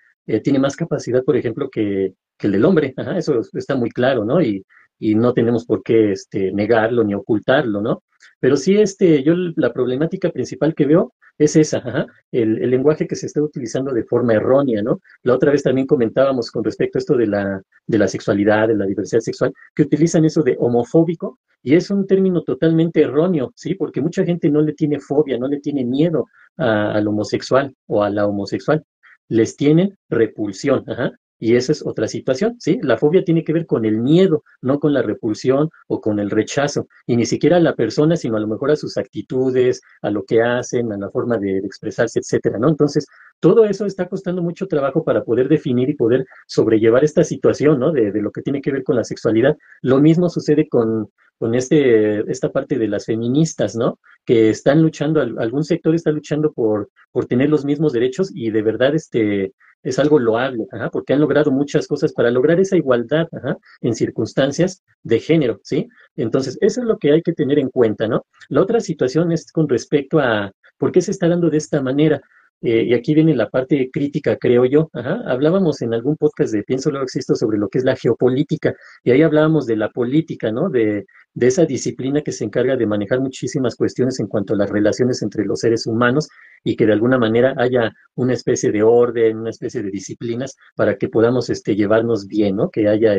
tiene más capacidad, por ejemplo, que el del hombre, ajá, eso está muy claro, ¿no? Y no tenemos por qué negarlo ni ocultarlo, ¿no? Pero sí, yo la problemática principal que veo es esa, ajá, el lenguaje que se está utilizando de forma errónea, ¿no? La otra vez también comentábamos con respecto a esto de la sexualidad, de la diversidad sexual, que utilizan eso de homofóbico, y es un término totalmente erróneo, ¿sí? Porque mucha gente no le tiene fobia, no le tiene miedo al homosexual o a la homosexual, les tienen repulsión, ajá. Y esa es otra situación, ¿sí? La fobia tiene que ver con el miedo, no con la repulsión o con el rechazo, y ni siquiera a la persona, sino a lo mejor a sus actitudes, a lo que hacen, a la forma de expresarse, etcétera, ¿no? Entonces, todo eso está costando mucho trabajo para poder definir y poder sobrellevar esta situación, ¿no? De lo que tiene que ver con la sexualidad. Lo mismo sucede con esta parte de las feministas, ¿no? Que están luchando, algún sector está luchando por tener los mismos derechos y de verdad es algo loable, ajá, porque han logrado muchas cosas para lograr esa igualdad, ajá, en circunstancias de género, ¿sí? Entonces, eso es lo que hay que tener en cuenta, ¿no? La otra situación es con respecto a por qué se está dando de esta manera. Y aquí viene la parte crítica, creo yo. Ajá. Hablábamos en algún podcast de Pienso Luego Existo sobre lo que es la geopolítica, y ahí hablábamos de la política, ¿no? De esa disciplina que se encarga de manejar muchísimas cuestiones en cuanto a las relaciones entre los seres humanos y que de alguna manera haya una especie de orden, una especie de disciplinas para que podamos llevarnos bien, ¿no? Que haya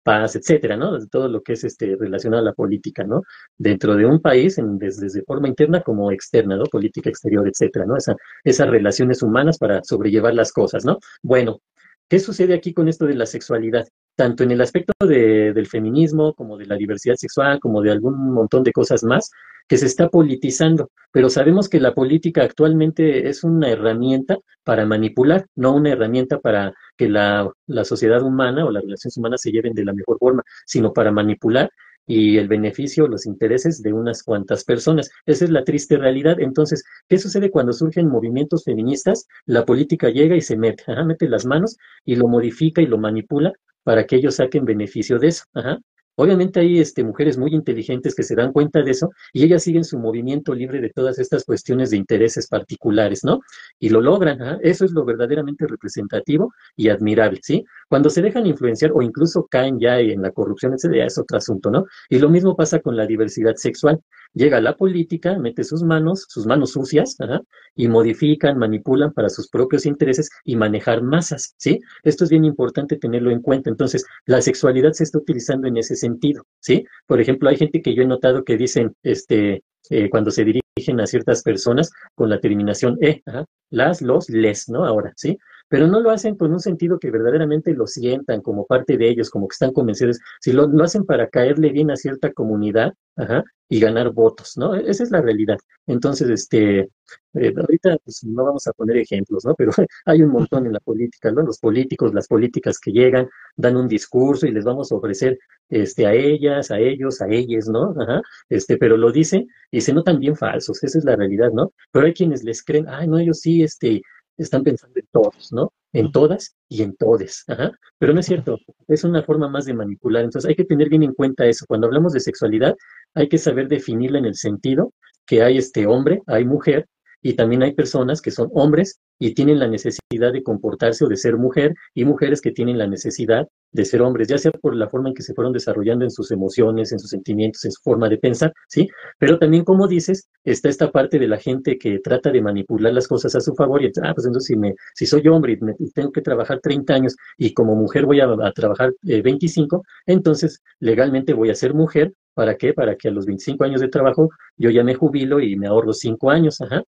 paz, etcétera, ¿no? Todo lo que es relacionado a la política, ¿no? Dentro de un país, desde forma interna como externa, ¿no? Política exterior, etcétera, ¿no? Esas relaciones humanas para sobrellevar las cosas, ¿no? Bueno, ¿qué sucede aquí con esto de la sexualidad? Tanto en el aspecto del feminismo, como de la diversidad sexual, como de algún montón de cosas más, que se está politizando. Pero sabemos que la política actualmente es una herramienta para manipular, no una herramienta para que la sociedad humana o las relaciones humanas se lleven de la mejor forma, sino para manipular y el beneficio, los intereses de unas cuantas personas. Esa es la triste realidad. Entonces, ¿qué sucede cuando surgen movimientos feministas? La política llega y se mete, ajá, mete las manos y lo modifica y lo manipula para que ellos saquen beneficio de eso. Ajá. Obviamente hay mujeres muy inteligentes que se dan cuenta de eso y ellas siguen su movimiento libre de todas estas cuestiones de intereses particulares, ¿no? Y lo logran, ajá. Eso es lo verdaderamente representativo y admirable, ¿sí? Cuando se dejan influenciar o incluso caen ya en la corrupción, ese ya es otro asunto, ¿no? Y lo mismo pasa con la diversidad sexual. Llega la política, mete sus manos sucias, ajá, y modifican, manipulan para sus propios intereses y manejar masas, ¿sí? Esto es bien importante tenerlo en cuenta. Entonces, la sexualidad se está utilizando en ese sentido, ¿sí? Por ejemplo, hay gente que yo he notado que dicen, cuando se dirigen a ciertas personas con la terminación ajá, las, los, les, ¿no? Ahora, ¿sí? Pero no lo hacen con un sentido que verdaderamente lo sientan como parte de ellos, como que están convencidos, si lo hacen para caerle bien a cierta comunidad, ajá, y ganar votos, ¿no? Esa es la realidad. Entonces, ahorita pues, no vamos a poner ejemplos, ¿no? Pero hay un montón en la política, ¿no? Los políticos, las políticas que llegan, dan un discurso y les vamos a ofrecer a ellas, a ellos, a ellas, ¿no? Ajá, pero lo dicen y se notan bien falsos, esa es la realidad, ¿no? Pero hay quienes les creen, ay, no, ellos sí, están pensando en todos, ¿no? En todas y en todes, ajá. Pero no es cierto, es una forma más de manipular. Entonces hay que tener bien en cuenta eso. Cuando hablamos de sexualidad, hay que saber definirla en el sentido que hay hombre, hay mujer, y también hay personas que son hombres y tienen la necesidad de comportarse o de ser mujer, y mujeres que tienen la necesidad de ser hombres, ya sea por la forma en que se fueron desarrollando en sus emociones, en sus sentimientos, en su forma de pensar, ¿sí? Pero también, como dices, está esta parte de la gente que trata de manipular las cosas a su favor y, pues entonces si soy hombre y tengo que trabajar 30 años y como mujer voy a trabajar 25, entonces legalmente voy a ser mujer. ¿Para qué? Para que a los 25 años de trabajo yo ya me jubilo y me ahorro 5 años, ajá.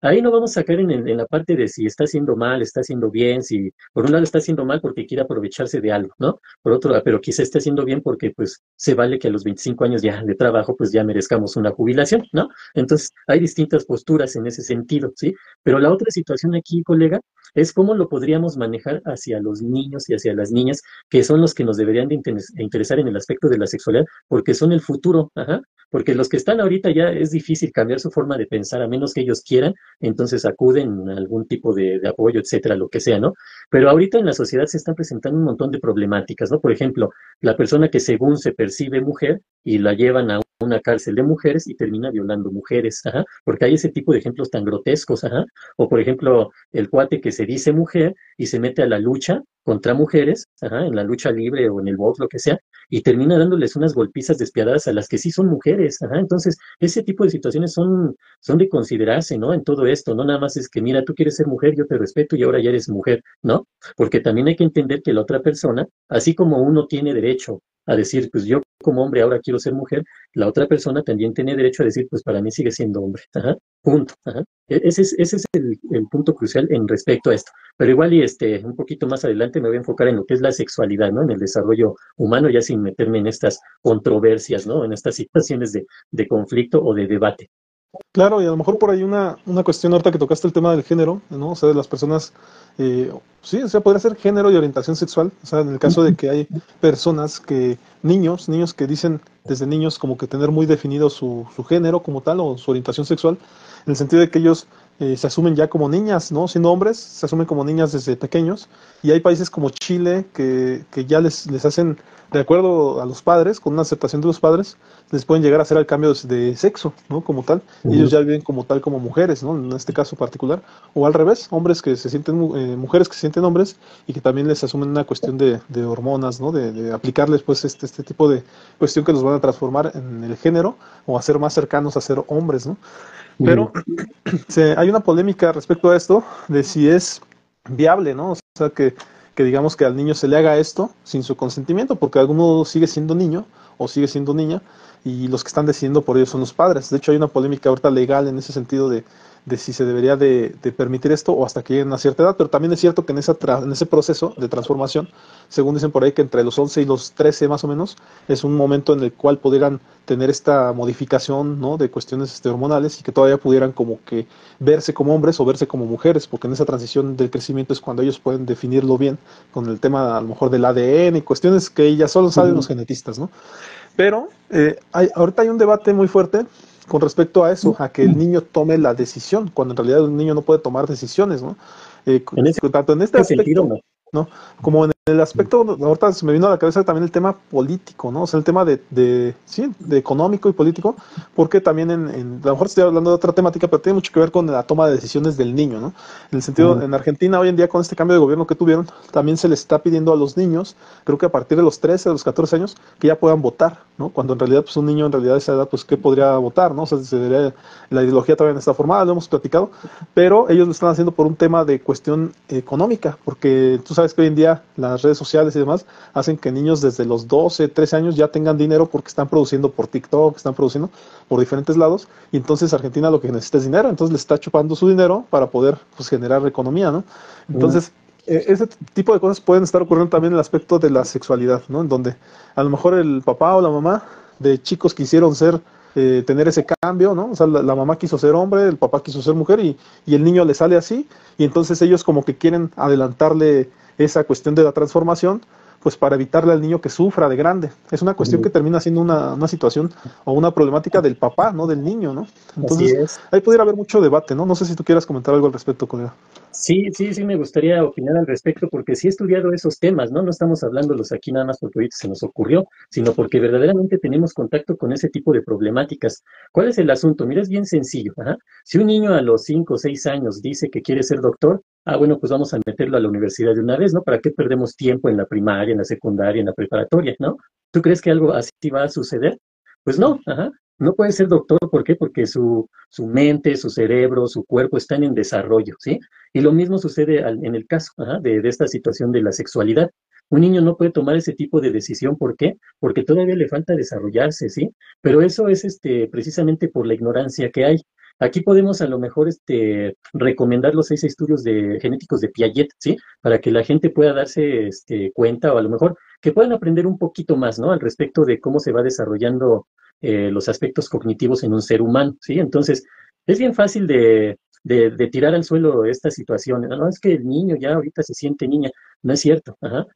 Ahí no vamos a caer en la parte de si está haciendo mal, está haciendo bien, si por un lado está haciendo mal porque quiere aprovecharse de algo, ¿no? Por otro lado, pero quizá esté haciendo bien porque pues se vale que a los 25 años ya de trabajo pues ya merezcamos una jubilación, ¿no? Entonces hay distintas posturas en ese sentido, ¿sí? Pero la otra situación aquí, colega, es cómo lo podríamos manejar hacia los niños y hacia las niñas, que son los que nos deberían de interesar en el aspecto de la sexualidad, porque son el futuro, ajá, porque los que están ahorita ya es difícil cambiar su forma de pensar, a menos que ellos quieran, entonces acuden a algún tipo de apoyo, etcétera, lo que sea, ¿no? Pero ahorita en la sociedad se están presentando un montón de problemáticas, ¿no? Por ejemplo, la persona que según se percibe mujer y la llevan a una cárcel de mujeres y termina violando mujeres, ajá, porque hay ese tipo de ejemplos tan grotescos, ajá, o por ejemplo, el cuate que se dice mujer y se mete a la lucha contra mujeres, ajá, en la lucha libre o en el box, lo que sea, y termina dándoles unas golpizas despiadadas a las que sí son mujeres, ajá, entonces ese tipo de situaciones son de considerarse, ¿no? En todo esto, no nada más es que, mira, tú quieres ser mujer, yo te respeto y ahora ya eres mujer, ¿no? Porque también hay que entender que la otra persona, así como uno tiene derecho a decir, pues yo como hombre ahora quiero ser mujer, la otra persona también tiene derecho a decir, pues para mí sigue siendo hombre, ajá, punto, ajá. Ese es el punto crucial en respecto a esto. Pero igual y un poquito más adelante me voy a enfocar en lo que es la sexualidad, ¿no? En el desarrollo humano, ya sin meterme en estas controversias, ¿no? En estas situaciones de conflicto o de debate. Claro, y a lo mejor por ahí una cuestión ahorita que tocaste el tema del género, ¿no? O sea, de las personas, sí, o sea, podría ser género y orientación sexual, o sea, en el caso de que hay personas niños que dicen desde niños como que tener muy definido su género como tal o su orientación sexual, en el sentido de que ellos se asumen ya como niñas, ¿no? Siendo hombres, se asumen como niñas desde pequeños, y hay países como Chile que ya les hacen, de acuerdo a los padres, con una aceptación de los padres, les pueden llegar a hacer el cambio de sexo, ¿no? Como tal, y ellos Ujú. ya viven como tal como mujeres, ¿no? En este caso particular, o al revés, hombres que se sienten, mujeres que se sienten hombres y que también les asumen una cuestión de hormonas, ¿no? De aplicarles pues este tipo de cuestión que los van a transformar en el género o a ser más cercanos a ser hombres, ¿no? Ujú. Pero hay una polémica respecto a esto de si es viable, ¿no? O sea, que digamos que al niño se le haga esto sin su consentimiento, porque alguno sigue siendo niño o sigue siendo niña y los que están decidiendo por ellos son los padres. De hecho, hay una polémica ahorita legal en ese sentido de si se debería de permitir esto o hasta que lleguen a cierta edad, pero también es cierto que en ese proceso de transformación, según dicen por ahí que entre los 11 y los 13 más o menos, es un momento en el cual pudieran tener esta modificación, ¿no? De cuestiones hormonales y que todavía pudieran como que verse como hombres o verse como mujeres, porque en esa transición del crecimiento es cuando ellos pueden definirlo bien con el tema a lo mejor del ADN y cuestiones que ya solo saben los genetistas, ¿no? Pero ahorita hay un debate muy fuerte con respecto a eso, a que el niño tome la decisión, cuando en realidad un niño no puede tomar decisiones, ¿no? En ese Tanto en este sentido, aspecto, no. ¿no? Como en el aspecto, ahorita se me vino a la cabeza también el tema político, ¿no? O sea, el tema sí, de económico y político, porque también a lo mejor estoy hablando de otra temática, pero tiene mucho que ver con la toma de decisiones del niño, ¿no? En el sentido, en Argentina hoy en día con este cambio de gobierno que tuvieron, también se les está pidiendo a los niños, creo que a partir de los 13, de los 14 años, que ya puedan votar, ¿no? Cuando en realidad, pues un niño en realidad a esa edad, pues, ¿qué podría votar, ¿no? O sea, la ideología todavía no está formada, lo hemos platicado, pero ellos lo están haciendo por un tema de cuestión económica, porque tú sabes que hoy en día las redes sociales y demás hacen que niños desde los 12, 13 años ya tengan dinero porque están produciendo por TikTok, están produciendo por diferentes lados, y entonces Argentina lo que necesita es dinero, entonces le está chupando su dinero para poder pues, generar economía, ¿no? Entonces, ese tipo de cosas pueden estar ocurriendo también en el aspecto de la sexualidad, ¿no? En donde a lo mejor el papá o la mamá de chicos quisieron tener ese cambio, ¿no? O sea, la mamá quiso ser hombre, el papá quiso ser mujer y el niño le sale así y entonces ellos como que quieren adelantarle esa cuestión de la transformación, pues para evitarle al niño que sufra de grande. Es una cuestión que termina siendo una situación o una problemática del papá, no del niño, ¿no? Así Entonces, es. ahí pudiera haber mucho debate, ¿no? No sé si tú quieras comentar algo al respecto, colega. Sí, sí, sí, me gustaría opinar al respecto porque sí he estudiado esos temas, ¿no? No estamos hablándolos aquí nada más porque ahorita se nos ocurrió, sino porque verdaderamente tenemos contacto con ese tipo de problemáticas. ¿Cuál es el asunto? Mira, es bien sencillo. Ajá. Si un niño a los 5 o 6 años dice que quiere ser doctor, bueno, pues vamos a meterlo a la universidad de una vez, ¿no? ¿Para qué perdemos tiempo en la primaria, en la secundaria, en la preparatoria, ¿no? ¿Tú crees que algo así va a suceder? Pues no, ajá. No puede ser doctor, ¿por qué? Porque su mente, su cerebro, su cuerpo están en desarrollo, ¿sí? Y lo mismo sucede en el caso de esta situación de la sexualidad. Un niño no puede tomar ese tipo de decisión, ¿por qué? Porque todavía le falta desarrollarse, ¿sí? Pero eso es precisamente por la ignorancia que hay. Aquí podemos a lo mejor recomendar los 6 estudios genéticos de Piaget, ¿sí? Para que la gente pueda darse cuenta o a lo mejor que puedan aprender un poquito más, ¿no? Al respecto de cómo se va desarrollando los aspectos cognitivos en un ser humano, ¿sí? Entonces, es bien fácil de tirar al suelo esta situación. No, es que el niño ya ahorita se siente niña. No es cierto. Ajá.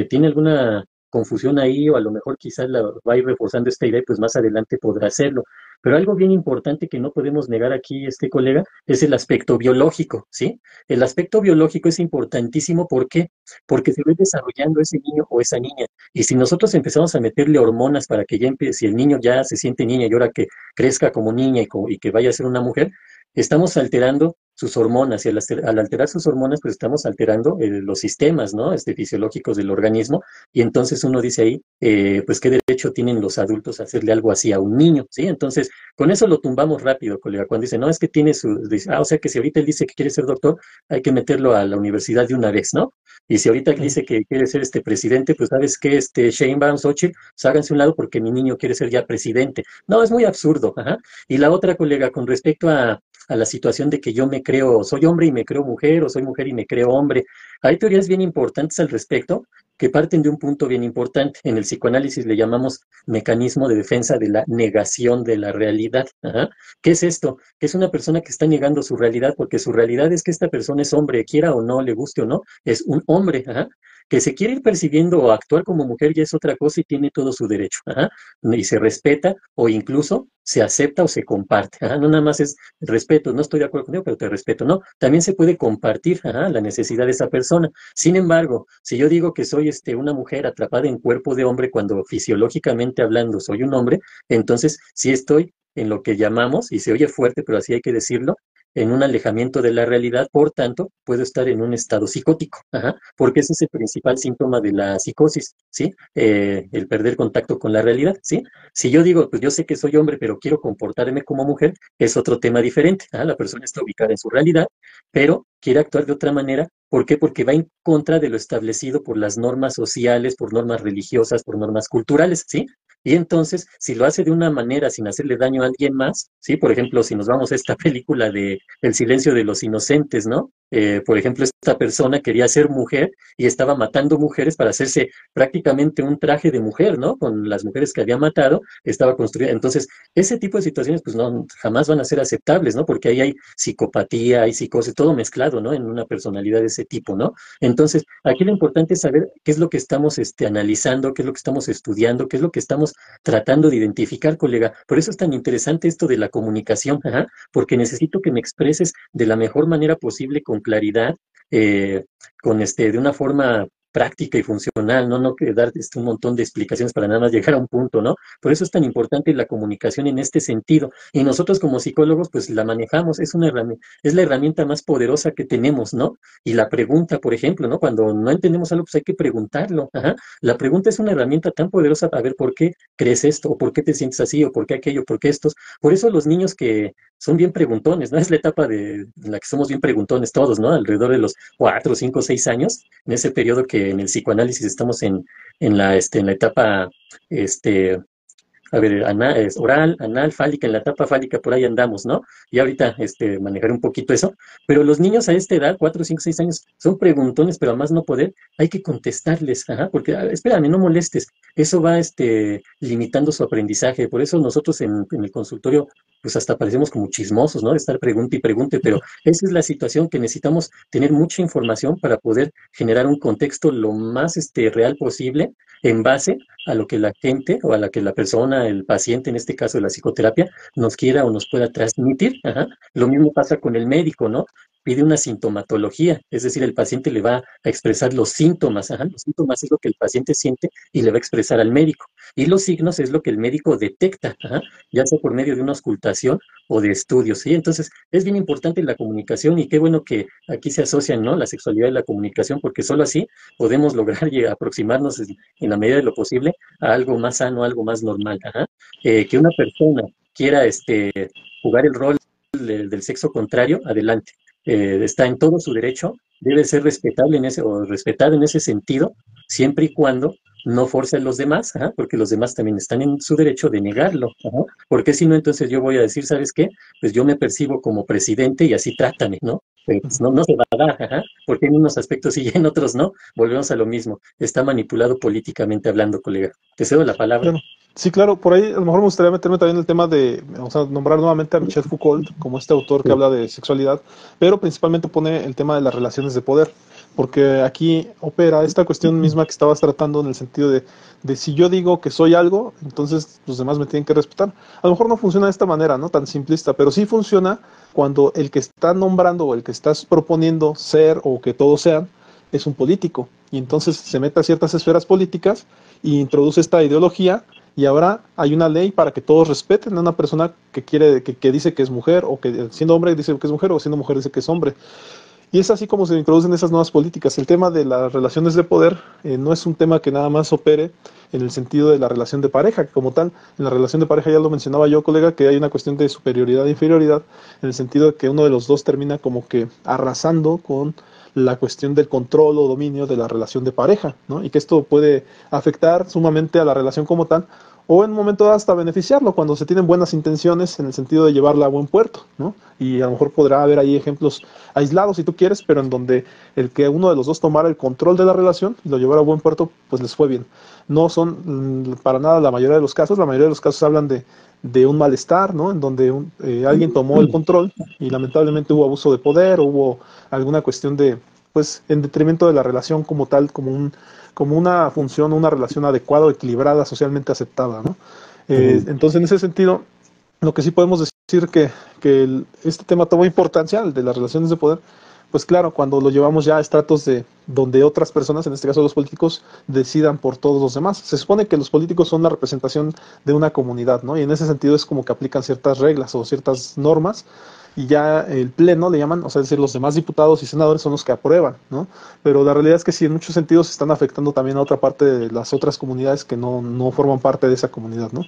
Tiene alguna confusión ahí o a lo mejor quizás la va a ir reforzando esta idea y pues más adelante podrá hacerlo. Pero algo bien importante que no podemos negar aquí, colega, es el aspecto biológico, ¿sí? El aspecto biológico es importantísimo. ¿Por qué? Porque se va desarrollando ese niño o esa niña. Y si nosotros empezamos a meterle hormonas para que ya empiece, si el niño ya se siente niña y ahora que crezca como niña y que vaya a ser una mujer, estamos alterando sus hormonas y al alterar sus hormonas, pues estamos alterando los sistemas, ¿no? Fisiológicos del organismo y entonces uno dice ahí, pues qué derecho tienen los adultos a hacerle algo así a un niño, ¿sí? Entonces, con eso lo tumbamos rápido, colega. Cuando dice, no, es que dice, o sea que si ahorita él dice que quiere ser doctor, hay que meterlo a la universidad de una vez, ¿no? Y si ahorita dice que quiere ser presidente, pues sabes que Sheinbaum, Xochitl, pues háganse un lado porque mi niño quiere ser ya presidente. No, es muy absurdo, ajá. Y la otra, colega, con respecto a la situación de que yo me creo, soy hombre y me creo mujer, o soy mujer y me creo hombre. Hay teorías bien importantes al respecto que parten de un punto bien importante. En el psicoanálisis le llamamos mecanismo de defensa de la negación de la realidad. Ajá. ¿Qué es esto? Que es una persona que está negando su realidad porque su realidad es que esta persona es hombre, quiera o no, le guste o no, es un hombre. Ajá. Que se quiere ir percibiendo o actuar como mujer ya es otra cosa y tiene todo su derecho. Ajá. Y se respeta o incluso se acepta o se comparte. Ajá. No nada más es respeto, no estoy de acuerdo contigo, pero te respeto. No, también se puede compartir la necesidad de esa persona. Sin embargo, si yo digo que soy una mujer atrapada en cuerpo de hombre cuando fisiológicamente hablando soy un hombre, entonces sí estoy en lo que llamamos, y se oye fuerte, pero así hay que decirlo, en un alejamiento de la realidad, por tanto, puedo estar en un estado psicótico, porque ese es el principal síntoma de la psicosis, ¿sí? El perder contacto con la realidad, ¿sí? Si yo digo, pues yo sé que soy hombre, pero quiero comportarme como mujer, es otro tema diferente. La persona está ubicada en su realidad, pero quiere actuar de otra manera ¿Por qué? Porque va en contra de lo establecido por las normas sociales, por normas religiosas, por normas culturales, ¿sí? Y entonces, si lo hace de una manera sin hacerle daño a alguien más, ¿sí? Por ejemplo, si nos vamos a esta película de El silencio de los inocentes, ¿no? Por ejemplo, esta persona quería ser mujer y estaba matando mujeres para hacerse prácticamente un traje de mujer, ¿no? Con las mujeres que había matado, estaba construida. Entonces, ese tipo de situaciones, pues no, jamás van a ser aceptables, ¿no? Porque ahí hay psicopatía, hay psicosis, todo mezclado, ¿no? En una personalidad de ese tipo, ¿no? Entonces, aquí lo importante es saber qué es lo que estamos analizando, qué es lo que estamos estudiando, qué es lo que estamos tratando de identificar, colega. Por eso es tan interesante esto de la comunicaón, ajá, porque necesito que me expreses de la mejor manera posible, con claridad, con de una forma práctica y funcional, no que dar un montón de explicaciones para nada más llegar a un punto, ¿no? Por eso es tan importante la comunicación en este sentido. Y nosotros como psicólogos, pues la manejamos, es una herramienta, es la herramienta más poderosa que tenemos, ¿no? Y la pregunta, por ejemplo, ¿no? Cuando no entendemos algo, pues hay que preguntarlo. Ajá. La pregunta es una herramienta tan poderosa para ver por qué crees esto, o por qué te sientes así, o por qué aquello, por qué estos. Por eso los niños que son bien preguntones, ¿no? Es la etapa en la que somos bien preguntones todos, ¿no? Alrededor de los 4, 5, 6 años, en ese periodo que en el psicoanálisis estamos en la etapa, este, a ver, es oral, anal, fálica, en la etapa fálica por ahí andamos, ¿no? Y ahorita manejaré un poquito eso. Pero los niños a esta edad, 4, 5, 6 años, son preguntones, pero a más no poder, hay que contestarles, ajá, porque espérame, no molestes. Eso va limitando su aprendizaje. Por eso nosotros en el consultorio, pues hasta parecemos como chismosos, ¿no? De estar pregunte y pregunte, pero esa es la situación que necesitamos tener mucha información para poder generar un contexto lo más real posible en base a lo que la gente o a la que la persona, el paciente, en este caso de la psicoterapia, nos quiera o nos pueda transmitir. Ajá. Lo mismo pasa con el médico, ¿no? Pide una sintomatología, es decir, el paciente le va a expresar los síntomas. Ajá. Los síntomas es lo que el paciente siente y le va a expresar al médico. Y los signos es lo que el médico detecta, ajá, ya sea por medio de una auscultación o de estudios, ¿sí? Entonces, es bien importante la comunicación y qué bueno que aquí se asocian, ¿no? La sexualidad y la comunicación, porque solo así podemos lograr aproximarnos en la medida de lo posible a algo más sano, algo más normal. Ajá. Que una persona quiera jugar el rol del sexo contrario, adelante. Está en todo su derecho, debe ser respetable o respetado en ese sentido, siempre y cuando no force a los demás, ajá, porque los demás también están en su derecho de negarlo. Ajá, porque si no, entonces yo voy a decir, ¿sabes qué? Pues yo me percibo como presidente y así trátame, ¿no? Pero pues no se va a dar, ajá, porque en unos aspectos sí y en otros no. Volvemos a lo mismo. Está manipulado políticamente hablando, colega. Te cedo la palabra. Bueno, sí, claro, por ahí a lo mejor me gustaría meterme también en el tema de, vamos a nombrar nuevamente a Michel Foucault como este autor que Sí, habla de sexualidad, pero principalmente pone el tema de las relaciones de poder, porque aquí opera esta cuestión misma que estabas tratando en el sentido de si yo digo que soy algo, entonces los demás me tienen que respetar. A lo mejor no funciona de esta manera, ¿no? Tan simplista, pero sí funciona cuando el que está nombrando o el que estás proponiendo ser o que todos sean es un político, y entonces se mete a ciertas esferas políticas y introduce esta ideología y ahora hay una ley para que todos respeten a una persona que quiere que dice que es mujer o que siendo hombre dice que es mujer o siendo mujer dice que es hombre. Y es así como se introducen esas nuevas políticas. El tema de las relaciones de poder no es un tema que nada más opere en el sentido de la relación de pareja, que como tal, en la relación de pareja ya lo mencionaba yo, colega, que hay una cuestión de superioridad e inferioridad, en el sentido de que uno de los dos termina como que arrasando con la cuestión del control o dominio de la relación de pareja, ¿no? Y que esto puede afectar sumamente a la relación como tal, o en un momento dado hasta beneficiarlo cuando se tienen buenas intenciones en el sentido de llevarla a buen puerto, ¿no? Y a lo mejor podrá haber ahí ejemplos aislados si tú quieres, pero en donde el que uno de los dos tomara el control de la relación y lo llevara a buen puerto, pues les fue bien. No son para nada la mayoría de los casos, la mayoría de los casos hablan de un malestar, ¿no? En donde alguien tomó el control y lamentablemente hubo abuso de poder, o hubo alguna cuestión de, pues, en detrimento de la relación como tal, como una función, una relación adecuada o equilibrada, socialmente aceptada, ¿no? Entonces, en ese sentido, lo que sí podemos decir que este tema tomó importancia, el de las relaciones de poder, pues claro, cuando lo llevamos ya a estratos de donde otras personas, en este caso los políticos, decidan por todos los demás. Se supone que los políticos son la representación de una comunidad, ¿no? Y en ese sentido es como que aplican ciertas reglas o ciertas normas y ya el pleno le llaman, o sea, es decir, los demás diputados y senadores son los que aprueban, ¿no? Pero la realidad es que sí, en muchos sentidos están afectando también a otra parte de las otras comunidades que no forman parte de esa comunidad, ¿no?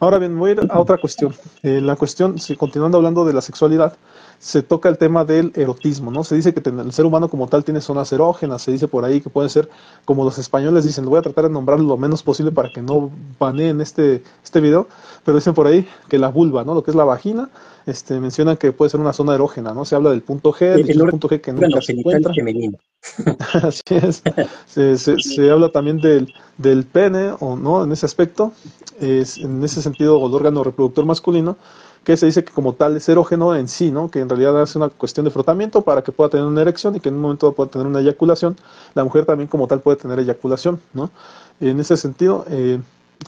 Ahora bien, voy a ir a otra cuestión. La cuestión, si continuando hablando de la sexualidad, se toca el tema del erotismo, ¿no? Se dice que el ser humano como tal tiene zonas erógenas, se dice por ahí que puede ser, como los españoles dicen, voy a tratar de nombrarlo lo menos posible para que no baneen este video, pero dicen por ahí que la vulva, ¿no? Lo que es la vagina, mencionan que puede ser una zona erógena, ¿no? Se habla del punto G, el El dichoso punto G que órgano nunca se genital encuentra. femenino. Así es. Se habla también del pene, o no, en ese aspecto, en ese sentido, el órgano reproductor masculino, que se dice que como tal es erógeno en sí, ¿no? Que en realidad es una cuestión de frotamiento para que pueda tener una erección y que en un momento pueda tener una eyaculación. La mujer también como tal puede tener eyaculación, ¿no? En ese sentido,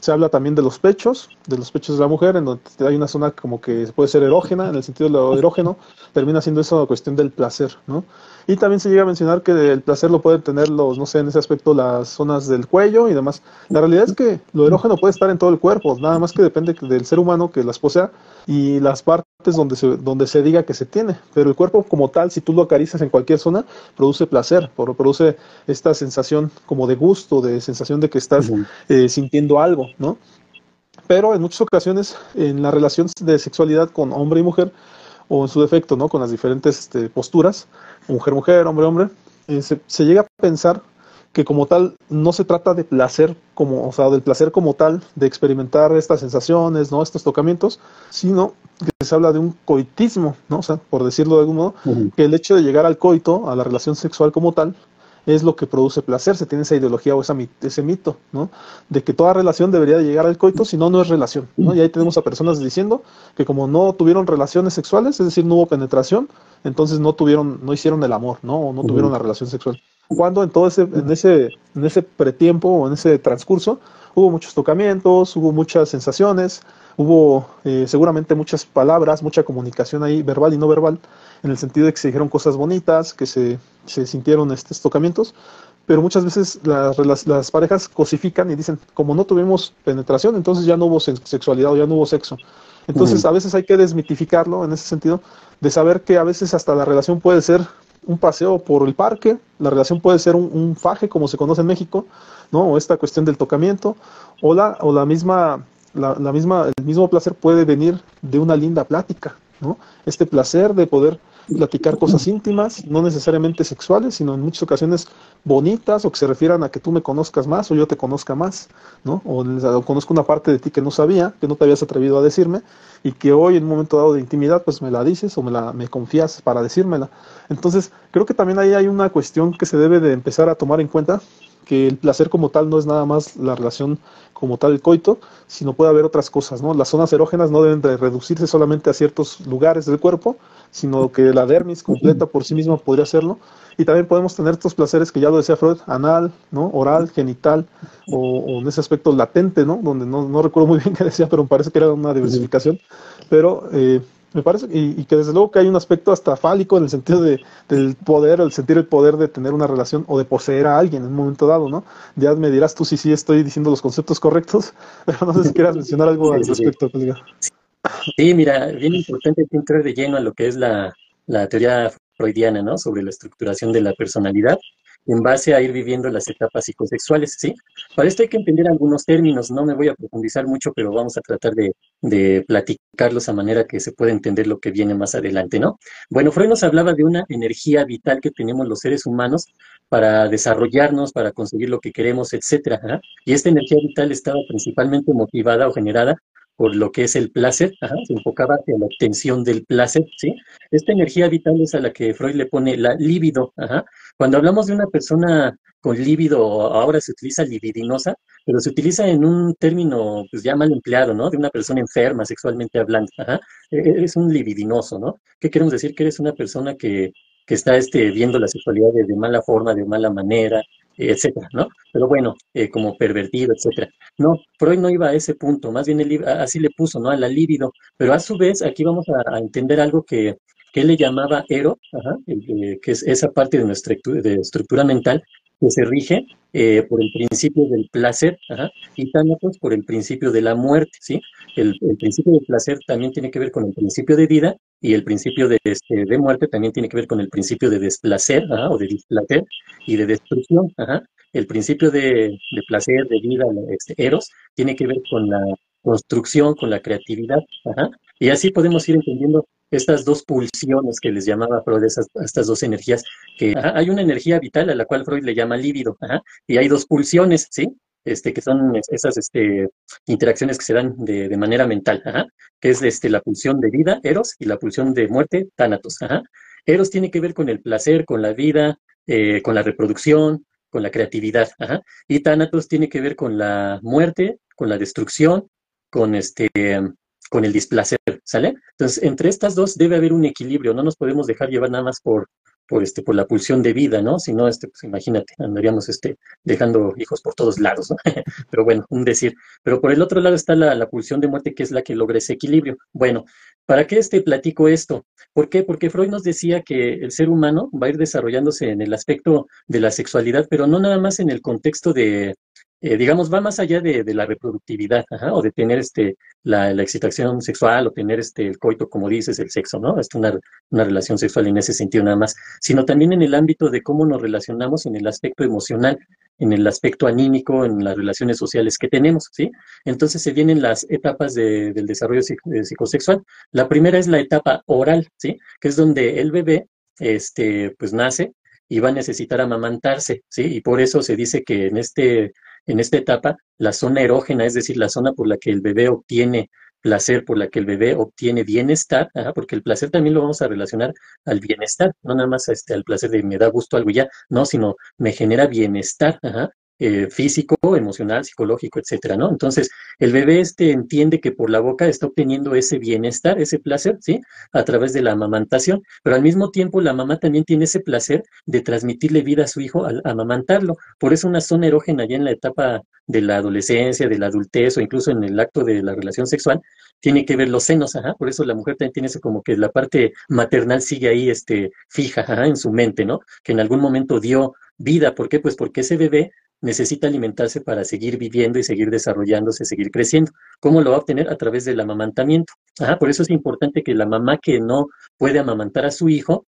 se habla también de los pechos de la mujer, en donde hay una zona como que puede ser erógena, en el sentido de lo erógeno, termina siendo eso una cuestión del placer, ¿no? Y también se llega a mencionar que el placer lo pueden tener no sé, en ese aspecto, las zonas del cuello y demás. La realidad es que lo erógeno puede estar en todo el cuerpo, nada más que depende del ser humano que las posea y las partes donde se diga que se tiene. Pero el cuerpo como tal, si tú lo acaricias en cualquier zona, produce placer, produce esta sensación como de gusto, de sensación de que estás sintiendo algo, ¿no? Pero en muchas ocasiones en la relación de sexualidad con hombre y mujer, o en su defecto, ¿no? Con las diferentes posturas, mujer-mujer, hombre-hombre, se llega a pensar que como tal no se trata de placer, como, o sea, del placer como tal, de experimentar estas sensaciones, ¿no? Estos tocamientos, sino que se habla de un coitismo, ¿no? O sea, por decirlo de algún modo, que el hecho de llegar al coito, a la relación sexual como tal, es lo que produce placer. Se tiene esa ideología o ese mito, ¿no? De que toda relación debería de llegar al coito, si no, no es relación, ¿no? Y ahí tenemos a personas diciendo que como no tuvieron relaciones sexuales, es decir, no hubo penetración, entonces no hicieron el amor, ¿no? O no tuvieron la relación sexual. Cuando en todo en ese pretiempo o en ese transcurso hubo muchos tocamientos, hubo muchas sensaciones, hubo seguramente muchas palabras, mucha comunicación ahí, verbal y no verbal, en el sentido de que se dijeron cosas bonitas, que se sintieron estos tocamientos, pero muchas veces las parejas cosifican y dicen, como no tuvimos penetración, entonces ya no hubo sexualidad o ya no hubo sexo. Entonces a veces hay que desmitificarlo en ese sentido, de saber que a veces hasta la relación puede ser un paseo por el parque, la relación puede ser un faje, como se conoce en México, ¿no? O esta cuestión del tocamiento, o el mismo placer puede venir de una linda plática, ¿no? Este placer de poder platicar cosas íntimas, no necesariamente sexuales, sino en muchas ocasiones bonitas o que se refieran a que tú me conozcas más o yo te conozca más, ¿no? O conozco una parte de ti que no sabía, que no te habías atrevido a decirme y que hoy en un momento dado de intimidad pues me la dices o me confías para decírmela. Entonces, creo que también ahí hay una cuestión que se debe de empezar a tomar en cuenta, que el placer como tal no es nada más la relación como tal el coito, sino puede haber otras cosas, ¿no? Las zonas erógenas no deben de reducirse solamente a ciertos lugares del cuerpo, sino que la dermis completa por sí misma podría hacerlo. Y también podemos tener estos placeres que ya lo decía Freud, anal, ¿no? Oral, genital, o en ese aspecto latente, ¿no? Donde no recuerdo muy bien qué decía, pero me parece que era una diversificación. Pero me parece, y que desde luego que hay un aspecto hasta fálico en el sentido del poder, el sentir el poder de tener una relación o de poseer a alguien en un momento dado, ¿no? Ya me dirás tú si sí estoy diciendo los conceptos correctos, pero no sé si quieras mencionar algo Sí, al sí, sí. respecto, colega. Sí, mira, bien importante aquí entrar de lleno a lo que es la teoría freudiana, ¿no? Sobre la estructuración de la personalidad en base a ir viviendo las etapas psicosexuales, ¿sí? Para esto hay que entender algunos términos, no me voy a profundizar mucho, pero vamos a tratar de platicarlos a manera que se pueda entender lo que viene más adelante, ¿no? Bueno, Freud nos hablaba de una energía vital que tenemos los seres humanos para desarrollarnos, para conseguir lo que queremos, etcétera, ¿ah? Y esta energía vital estaba principalmente motivada o generada por lo que es el placer, ajá, se enfocaba hacia la obtención del placer, ¿sí? Esta energía vital es a la que Freud le pone la libido, ajá. Cuando hablamos de una persona con líbido, ahora se utiliza libidinosa, pero se utiliza en un término pues ya mal empleado, ¿no? De una persona enferma, sexualmente hablando, ajá. Eres un libidinoso, ¿no? ¿Qué queremos decir? Que eres una persona que está viendo la sexualidad de mala forma, de mala manera, etcétera, ¿no? Pero bueno, como pervertido, etcétera. No, Freud no iba a ese punto, más bien así le puso, ¿no? A la libido, pero a su vez aquí vamos a entender algo que él le llamaba ero, ajá, que es esa parte de nuestra de estructura mental que se rige por el principio del placer, ajá, y tánatos por el principio de la muerte, ¿sí? El principio del placer también tiene que ver con el principio de vida y el principio de muerte también tiene que ver con el principio de desplacer, ajá, o de displacer y de destrucción, ajá. El principio de placer, de vida, eros, tiene que ver con la construcción, con la creatividad, ajá. Y así podemos ir entendiendo estas dos pulsiones que les llamaba Freud, estas dos energías, que hay una energía vital a la cual Freud le llama líbido, y hay dos pulsiones, ¿sí? Que son esas interacciones que se dan de manera mental, que es la pulsión de vida, Eros, y la pulsión de muerte, Tánatos. Eros tiene que ver con el placer, con la vida, con la reproducción, con la creatividad, y Tánatos tiene que ver con la muerte, con la destrucción, con con el displacer, ¿sale? Entonces, entre estas dos debe haber un equilibrio, no nos podemos dejar llevar nada más por la pulsión de vida, ¿no? Si no, pues imagínate, andaríamos dejando hijos por todos lados, ¿no? Pero bueno, un decir. Pero por el otro lado está la pulsión de muerte, que es la que logra ese equilibrio. Bueno, ¿para qué platico esto? ¿Por qué? Porque Freud nos decía que el ser humano va a ir desarrollándose en el aspecto de la sexualidad, pero no nada más en el contexto digamos, va más allá de la reproductividad, o de tener la excitación sexual o tener el coito, como dices, el sexo, ¿no? Una relación sexual en ese sentido nada más, sino también en el ámbito de cómo nos relacionamos en el aspecto emocional, en el aspecto anímico, en las relaciones sociales que tenemos, ¿sí? Entonces se vienen las etapas del desarrollo psicosexual. La primera es la etapa oral, ¿sí? Que es donde el bebé, pues nace y va a necesitar amamantarse, ¿sí? Y por eso se dice que en esta etapa, la zona erógena, es decir, la zona por la que el bebé obtiene placer, por la que el bebé obtiene bienestar, porque el placer también lo vamos a relacionar al bienestar, no nada más al placer de me da gusto algo y ya, no, sino me genera bienestar, físico, emocional, psicológico, etcétera, ¿no? Entonces, el bebé entiende que por la boca está obteniendo ese bienestar, ese placer, ¿sí? A través de la amamantación, pero al mismo tiempo la mamá también tiene ese placer de transmitirle vida a su hijo al amamantarlo. Por eso una zona erógena ya en la etapa de la adolescencia, de la adultez o incluso en el acto de la relación sexual, tiene que ver los senos, por eso la mujer también tiene ese como que la parte maternal sigue ahí fija, en su mente, ¿no? Que en algún momento dio vida, ¿por qué? Pues porque ese bebé necesita alimentarse para seguir viviendo y seguir desarrollándose, seguir creciendo. ¿Cómo lo va a obtener? A través del amamantamiento. Por eso es importante que la mamá que no puede amamantar a su hijo,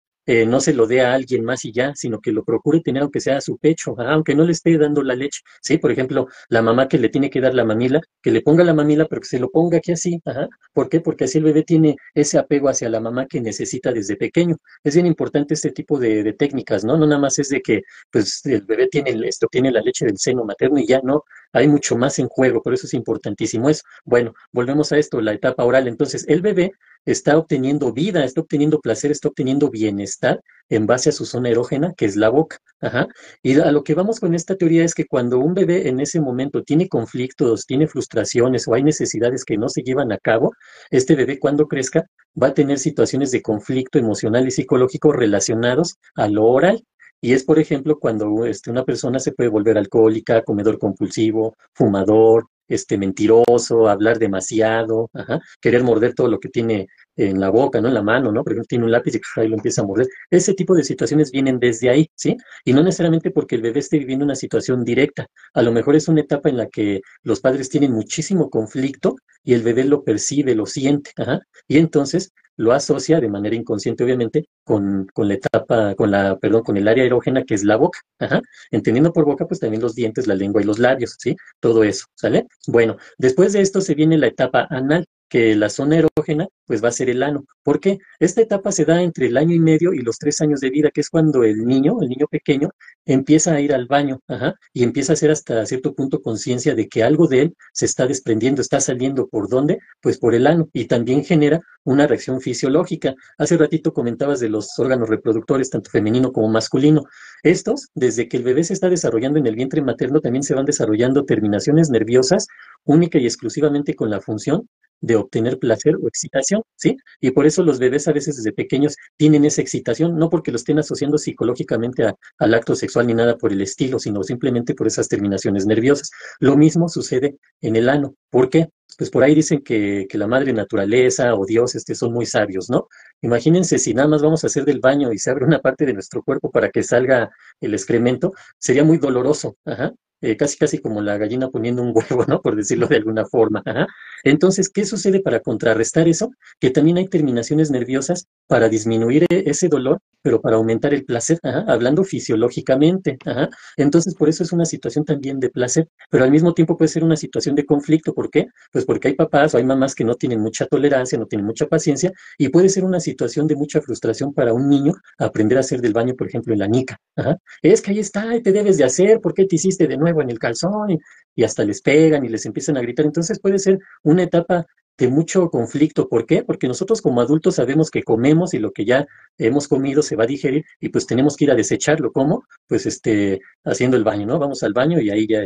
no se lo dé a alguien más y ya, sino que lo procure tener aunque sea a su pecho, aunque no le esté dando la leche, ¿sí? Por ejemplo, la mamá que le tiene que dar la mamila, que le ponga la mamila, pero que se lo ponga aquí así, ¿por qué? Porque así el bebé tiene ese apego hacia la mamá que necesita desde pequeño. Es bien importante este tipo de técnicas, ¿no? No nada más es de que, pues, el bebé tiene la leche del seno materno y ya no, hay mucho más en juego, por eso es importantísimo eso. Bueno, volvemos a esto, la etapa oral. Entonces, el bebé está obteniendo vida, está obteniendo placer, está obteniendo bienestar en base a su zona erógena, que es la boca. Y a lo que vamos con esta teoría es que cuando un bebé en ese momento tiene conflictos, tiene frustraciones o hay necesidades que no se llevan a cabo, este bebé cuando crezca va a tener situaciones de conflicto emocional y psicológico relacionados a lo oral. Y es, por ejemplo, cuando una persona se puede volver alcohólica, comedor compulsivo, fumador, mentiroso, hablar demasiado, querer morder todo lo que tiene en la boca, ¿no? En la mano, ¿no? Por ejemplo, tiene un lápiz y ahí lo empieza a morder. Ese tipo de situaciones vienen desde ahí, ¿sí? Y no necesariamente porque el bebé esté viviendo una situación directa. A lo mejor es una etapa en la que los padres tienen muchísimo conflicto y el bebé lo percibe, lo siente, y entonces lo asocia de manera inconsciente, obviamente, con la etapa, perdón, con el área erógena que es la boca, entendiendo por boca, pues también los dientes, la lengua y los labios, ¿sí? Todo eso, ¿sale? Bueno, después de esto se viene la etapa anal, que la zona erógena, pues va a ser el ano. ¿Por qué? Esta etapa se da entre el año y medio y los 3 años de vida, que es cuando el niño pequeño, empieza a ir al baño, y empieza a hacer hasta cierto punto conciencia de que algo de él se está desprendiendo, está saliendo. ¿Por dónde? Pues por el ano, y también genera una reacción fisiológica. Hace ratito comentabas de los órganos reproductores, tanto femenino como masculino. Estos, desde que el bebé se está desarrollando en el vientre materno, también se van desarrollando terminaciones nerviosas única y exclusivamente con la función de obtener placer o excitación, ¿sí? Y por eso los bebés a veces desde pequeños tienen esa excitación, no porque lo estén asociando psicológicamente al acto sexual ni nada por el estilo, sino simplemente por esas terminaciones nerviosas. Lo mismo sucede en el ano. ¿Por qué? Pues por ahí dicen que la madre naturaleza o Dios son muy sabios, ¿no? Imagínense si nada más vamos a hacer del baño y se abre una parte de nuestro cuerpo para que salga el excremento, sería muy doloroso, casi casi como la gallina poniendo un huevo, ¿no? Por decirlo de alguna forma. Ajá. Entonces, ¿qué sucede para contrarrestar eso? Que también hay terminaciones nerviosas para disminuir ese dolor, pero para aumentar el placer, ajá, hablando fisiológicamente. Ajá. Entonces, por eso es una situación también de placer, pero al mismo tiempo puede ser una situación de conflicto. ¿Por qué? Pues porque hay papás o hay mamás que no tienen mucha tolerancia, no tienen mucha paciencia, y puede ser una situación de mucha frustración para un niño aprender a hacer del baño, por ejemplo, en la nica. Ajá. Es que ahí está, y te debes de hacer, ¿por qué te hiciste de nuevo en el calzón? Y hasta les pegan y les empiezan a gritar. Entonces puede ser una etapa de mucho conflicto. ¿Por qué? Porque nosotros como adultos sabemos que comemos y lo que ya hemos comido se va a digerir y pues tenemos que ir a desecharlo. ¿Cómo? Pues haciendo el baño, ¿no? Vamos al baño y ahí ya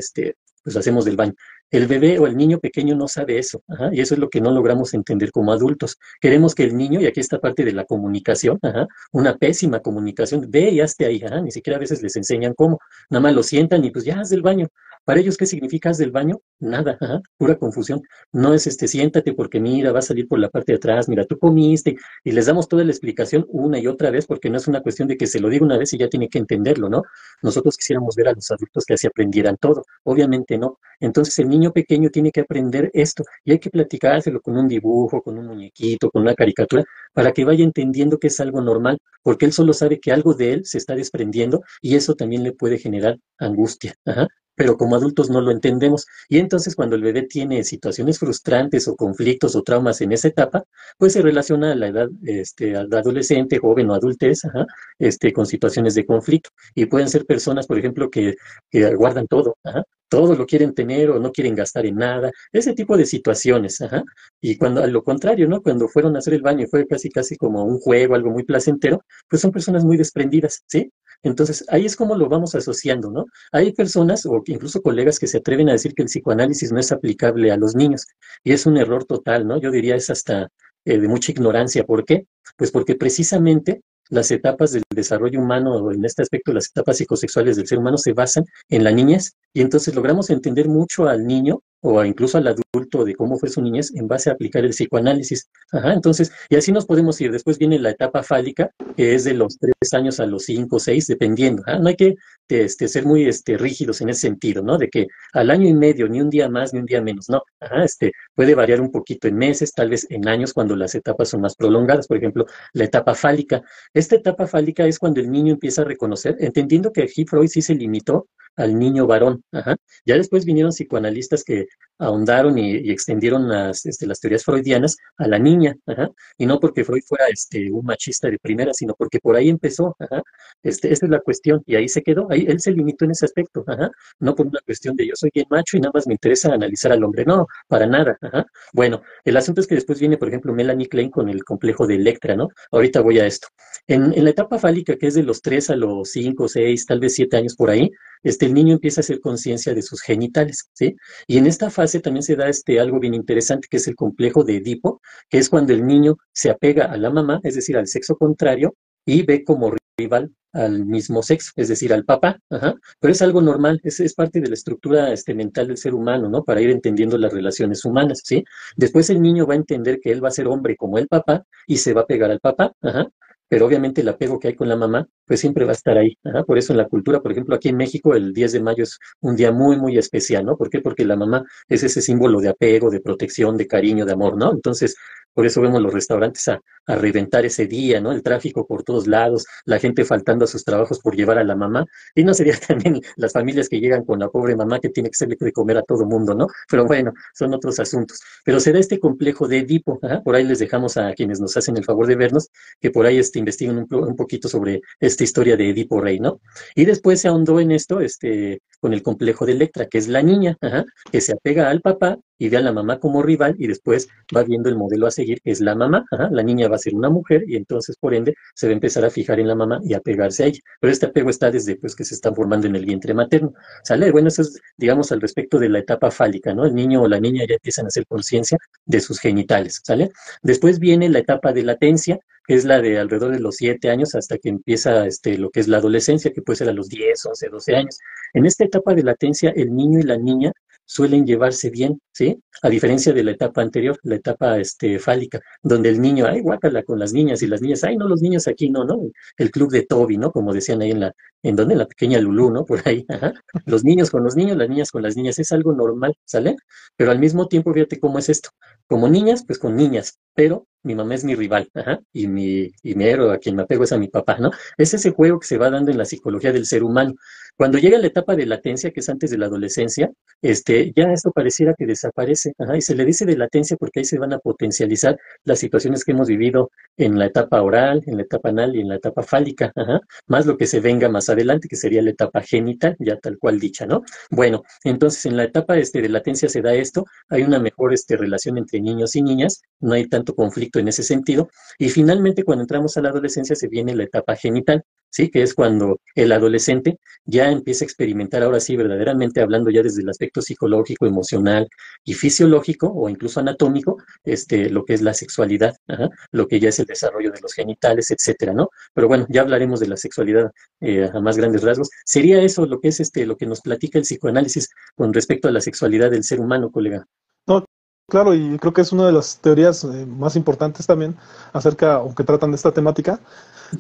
pues hacemos del baño. El bebé o el niño pequeño no sabe eso, ajá, y eso es lo que no logramos entender como adultos. Queremos que el niño, y aquí está parte de la comunicación, ajá, una pésima comunicación, ve y hazte ahí, ajá, ni siquiera a veces les enseñan cómo, nada más lo sientan y pues ya haz del baño. Para ellos, ¿qué significa haz del baño? Nada, ajá, pura confusión. No es siéntate porque mira, va a salir por la parte de atrás, mira, tú comiste, y les damos toda la explicación una y otra vez, porque no es una cuestión de que se lo diga una vez y ya tiene que entenderlo, ¿no? Nosotros quisiéramos ver a los adultos que así aprendieran todo, obviamente no. Entonces el niño pequeño tiene que aprender esto y hay que platicárselo con un dibujo, con un muñequito, con una caricatura, para que vaya entendiendo que es algo normal, porque él solo sabe que algo de él se está desprendiendo y eso también le puede generar angustia. Ajá. Pero como adultos no lo entendemos. Y entonces cuando el bebé tiene situaciones frustrantes o conflictos o traumas en esa etapa, pues se relaciona a la edad, a la adolescente, joven o adultez, ajá, con situaciones de conflicto. Y pueden ser personas, por ejemplo, que guardan todo, ajá, todo lo quieren tener o no quieren gastar en nada, ese tipo de situaciones, ajá. Y cuando, a lo contrario, ¿no? Cuando fueron a hacer el baño y fue casi, casi como un juego, algo muy placentero, pues son personas muy desprendidas, ¿sí? Entonces, ahí es como lo vamos asociando, ¿no? Hay personas o incluso colegas que se atreven a decir que el psicoanálisis no es aplicable a los niños, y es un error total, ¿no? Yo diría es hasta de mucha ignorancia. ¿Por qué? Pues porque precisamente las etapas del desarrollo humano, o en este aspecto las etapas psicosexuales del ser humano, se basan en la niñez y entonces logramos entender mucho al niño o incluso al adulto de cómo fue su niñez en base a aplicar el psicoanálisis. Ajá, entonces, y así nos podemos ir. Después viene la etapa fálica, que es de los 3 años a los 5 o 6, dependiendo. ¿Ah? No hay que ser muy rígidos en ese sentido, ¿no? De que al año y medio, ni un día más, ni un día menos, no. Ajá, puede variar un poquito en meses, tal vez en años, cuando las etapas son más prolongadas. Por ejemplo, la etapa fálica. Esta etapa fálica es cuando el niño empieza a reconocer, entendiendo que aquí Freud sí se limitó al niño varón. Ajá. Ya después vinieron psicoanalistas que ahondaron y extendieron las teorías freudianas a la niña. Ajá. Y no porque Freud fuera un machista de primera, sino porque por ahí empezó. Ajá. Esa es la cuestión. Y ahí se quedó. Ahí él se limitó en ese aspecto. Ajá. No por una cuestión de yo soy bien macho y nada más me interesa analizar al hombre. No, para nada. Ajá. Bueno, el asunto es que después viene, por ejemplo, Melanie Klein con el complejo de Electra, ¿no? Ahorita voy a esto. En la etapa fálica, que es de los 3 a los 5, 6, tal vez 7 años por ahí, el niño empieza a hacer conciencia de sus genitales, ¿sí? Y en esta fase también se da algo bien interesante, que es el complejo de Edipo, que es cuando el niño se apega a la mamá, es decir, al sexo contrario, y ve como rival al mismo sexo, es decir, al papá, ajá. Pero es algo normal, es parte de la estructura mental del ser humano, ¿no? Para ir entendiendo las relaciones humanas, ¿sí? Después el niño va a entender que él va a ser hombre como el papá y se va a pegar al papá, ajá. Pero obviamente el apego que hay con la mamá, pues siempre va a estar ahí. Ajá. Por eso en la cultura, por ejemplo, aquí en México, el 10 de mayo es un día muy, muy especial, ¿no? ¿Por qué? Porque la mamá es ese símbolo de apego, de protección, de cariño, de amor, ¿no? Entonces, por eso vemos los restaurantes a reventar ese día, ¿no? El tráfico por todos lados, la gente faltando a sus trabajos por llevar a la mamá. Y no sería también las familias que llegan con la pobre mamá que tiene que hacerle de comer a todo mundo, ¿no? Pero bueno, son otros asuntos. Pero se da este complejo de Edipo, ajá. Por ahí les dejamos a quienes nos hacen el favor de vernos, que por ahí investiguen un poquito sobre esta historia de Edipo Rey, ¿no? Y después se ahondó en esto, con el complejo de Electra, que es la niña, ajá, que se apega al papá y ve a la mamá como rival y después va viendo el modelo a seguir, que es la mamá, ajá, la niña va a ser una mujer y entonces por ende se va a empezar a fijar en la mamá y a pegarse a ella. Pero este apego está desde pues que se está formando en el vientre materno, ¿sale? Bueno, eso es, digamos, al respecto de la etapa fálica, ¿no? El niño o la niña ya empiezan a hacer conciencia de sus genitales, ¿sale? Después viene la etapa de latencia, que es la de alrededor de los 7 años hasta que empieza lo que es la adolescencia, que puede ser a los 10, 11, 12 años. En esta etapa de latencia, el niño y la niña suelen llevarse bien, ¿sí? A diferencia de la etapa anterior, la etapa fálica, donde el niño, ay, guácala con las niñas y las niñas, ay, no, los niños aquí no, ¿no? El club de Toby, ¿no? Como decían ahí ¿En dónde? En la pequeña Lulú, ¿no? Por ahí, ajá. Los niños con los niños, las niñas con las niñas, es algo normal, ¿sale? Pero al mismo tiempo, fíjate cómo es esto. Como niñas, pues con niñas, pero mi mamá es mi rival, ajá, y mi héroe a quien me apego es a mi papá, ¿no? Es ese juego que se va dando en la psicología del ser humano. Cuando llega la etapa de latencia, que es antes de la adolescencia, ya esto pareciera que desaparece, ajá, y se le dice de latencia porque ahí se van a potencializar las situaciones que hemos vivido en la etapa oral, en la etapa anal y en la etapa fálica, ajá, más lo que se venga más adelante, que sería la etapa genital, ya tal cual dicha, ¿no? Bueno, entonces en la etapa de latencia se da esto, hay una mejor relación entre niños y niñas, no hay tanto conflicto en ese sentido, y finalmente cuando entramos a la adolescencia se viene la etapa genital, ¿sí? Que es cuando el adolescente ya empieza a experimentar, ahora sí, verdaderamente hablando ya desde el aspecto psicológico, emocional y fisiológico o incluso anatómico, lo que es la sexualidad, ajá, lo que ya es el desarrollo de los genitales, etcétera, ¿no? Pero bueno, ya hablaremos de la sexualidad a más grandes rasgos. ¿Sería eso lo que es lo que nos platica el psicoanálisis con respecto a la sexualidad del ser humano, colega? No, claro, y creo que es una de las teorías más importantes también acerca o que tratan de esta temática.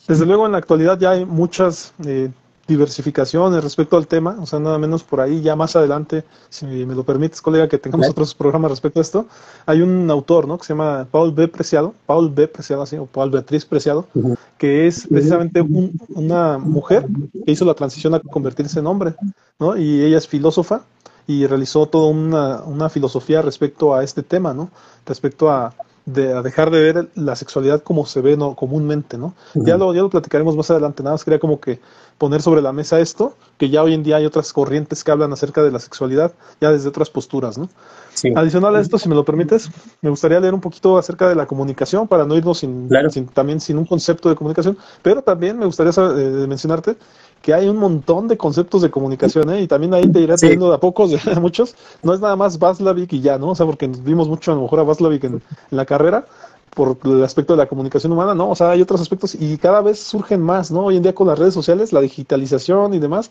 Desde luego en la actualidad ya hay muchas diversificaciones respecto al tema, o sea, nada menos por ahí ya más adelante, si me lo permites, colega, que tengamos Claro. otros programas respecto a esto. Hay un autor, ¿no? Que se llama Paul B. Preciado, así, o Paul Beatriz Preciado, Ujú. que es precisamente una mujer que hizo la transición a convertirse en hombre, ¿no? Y ella es filósofa y realizó toda una filosofía respecto a este tema, ¿no? Respecto a dejar de ver la sexualidad como se ve no, comúnmente, ¿no? Ujú. Ya lo platicaremos más adelante, nada más quería como que poner sobre la mesa esto, que ya hoy en día hay otras corrientes que hablan acerca de la sexualidad, ya desde otras posturas, ¿no? Sí, Adicional a esto, si me lo permites, me gustaría leer un poquito acerca de la comunicación para no irnos claro. también sin un concepto de comunicación, pero también me gustaría mencionarte que hay un montón de conceptos de comunicación, ¿eh? Y también ahí te iré Sí, trayendo de a pocos, de a muchos. No es nada más Václavic y ya, ¿no? O sea, porque vimos mucho a lo mejor a Václavic en la carrera por el aspecto de la comunicación humana, ¿no? O sea, hay otros aspectos y cada vez surgen más, ¿no? Hoy en día con las redes sociales, la digitalización y demás,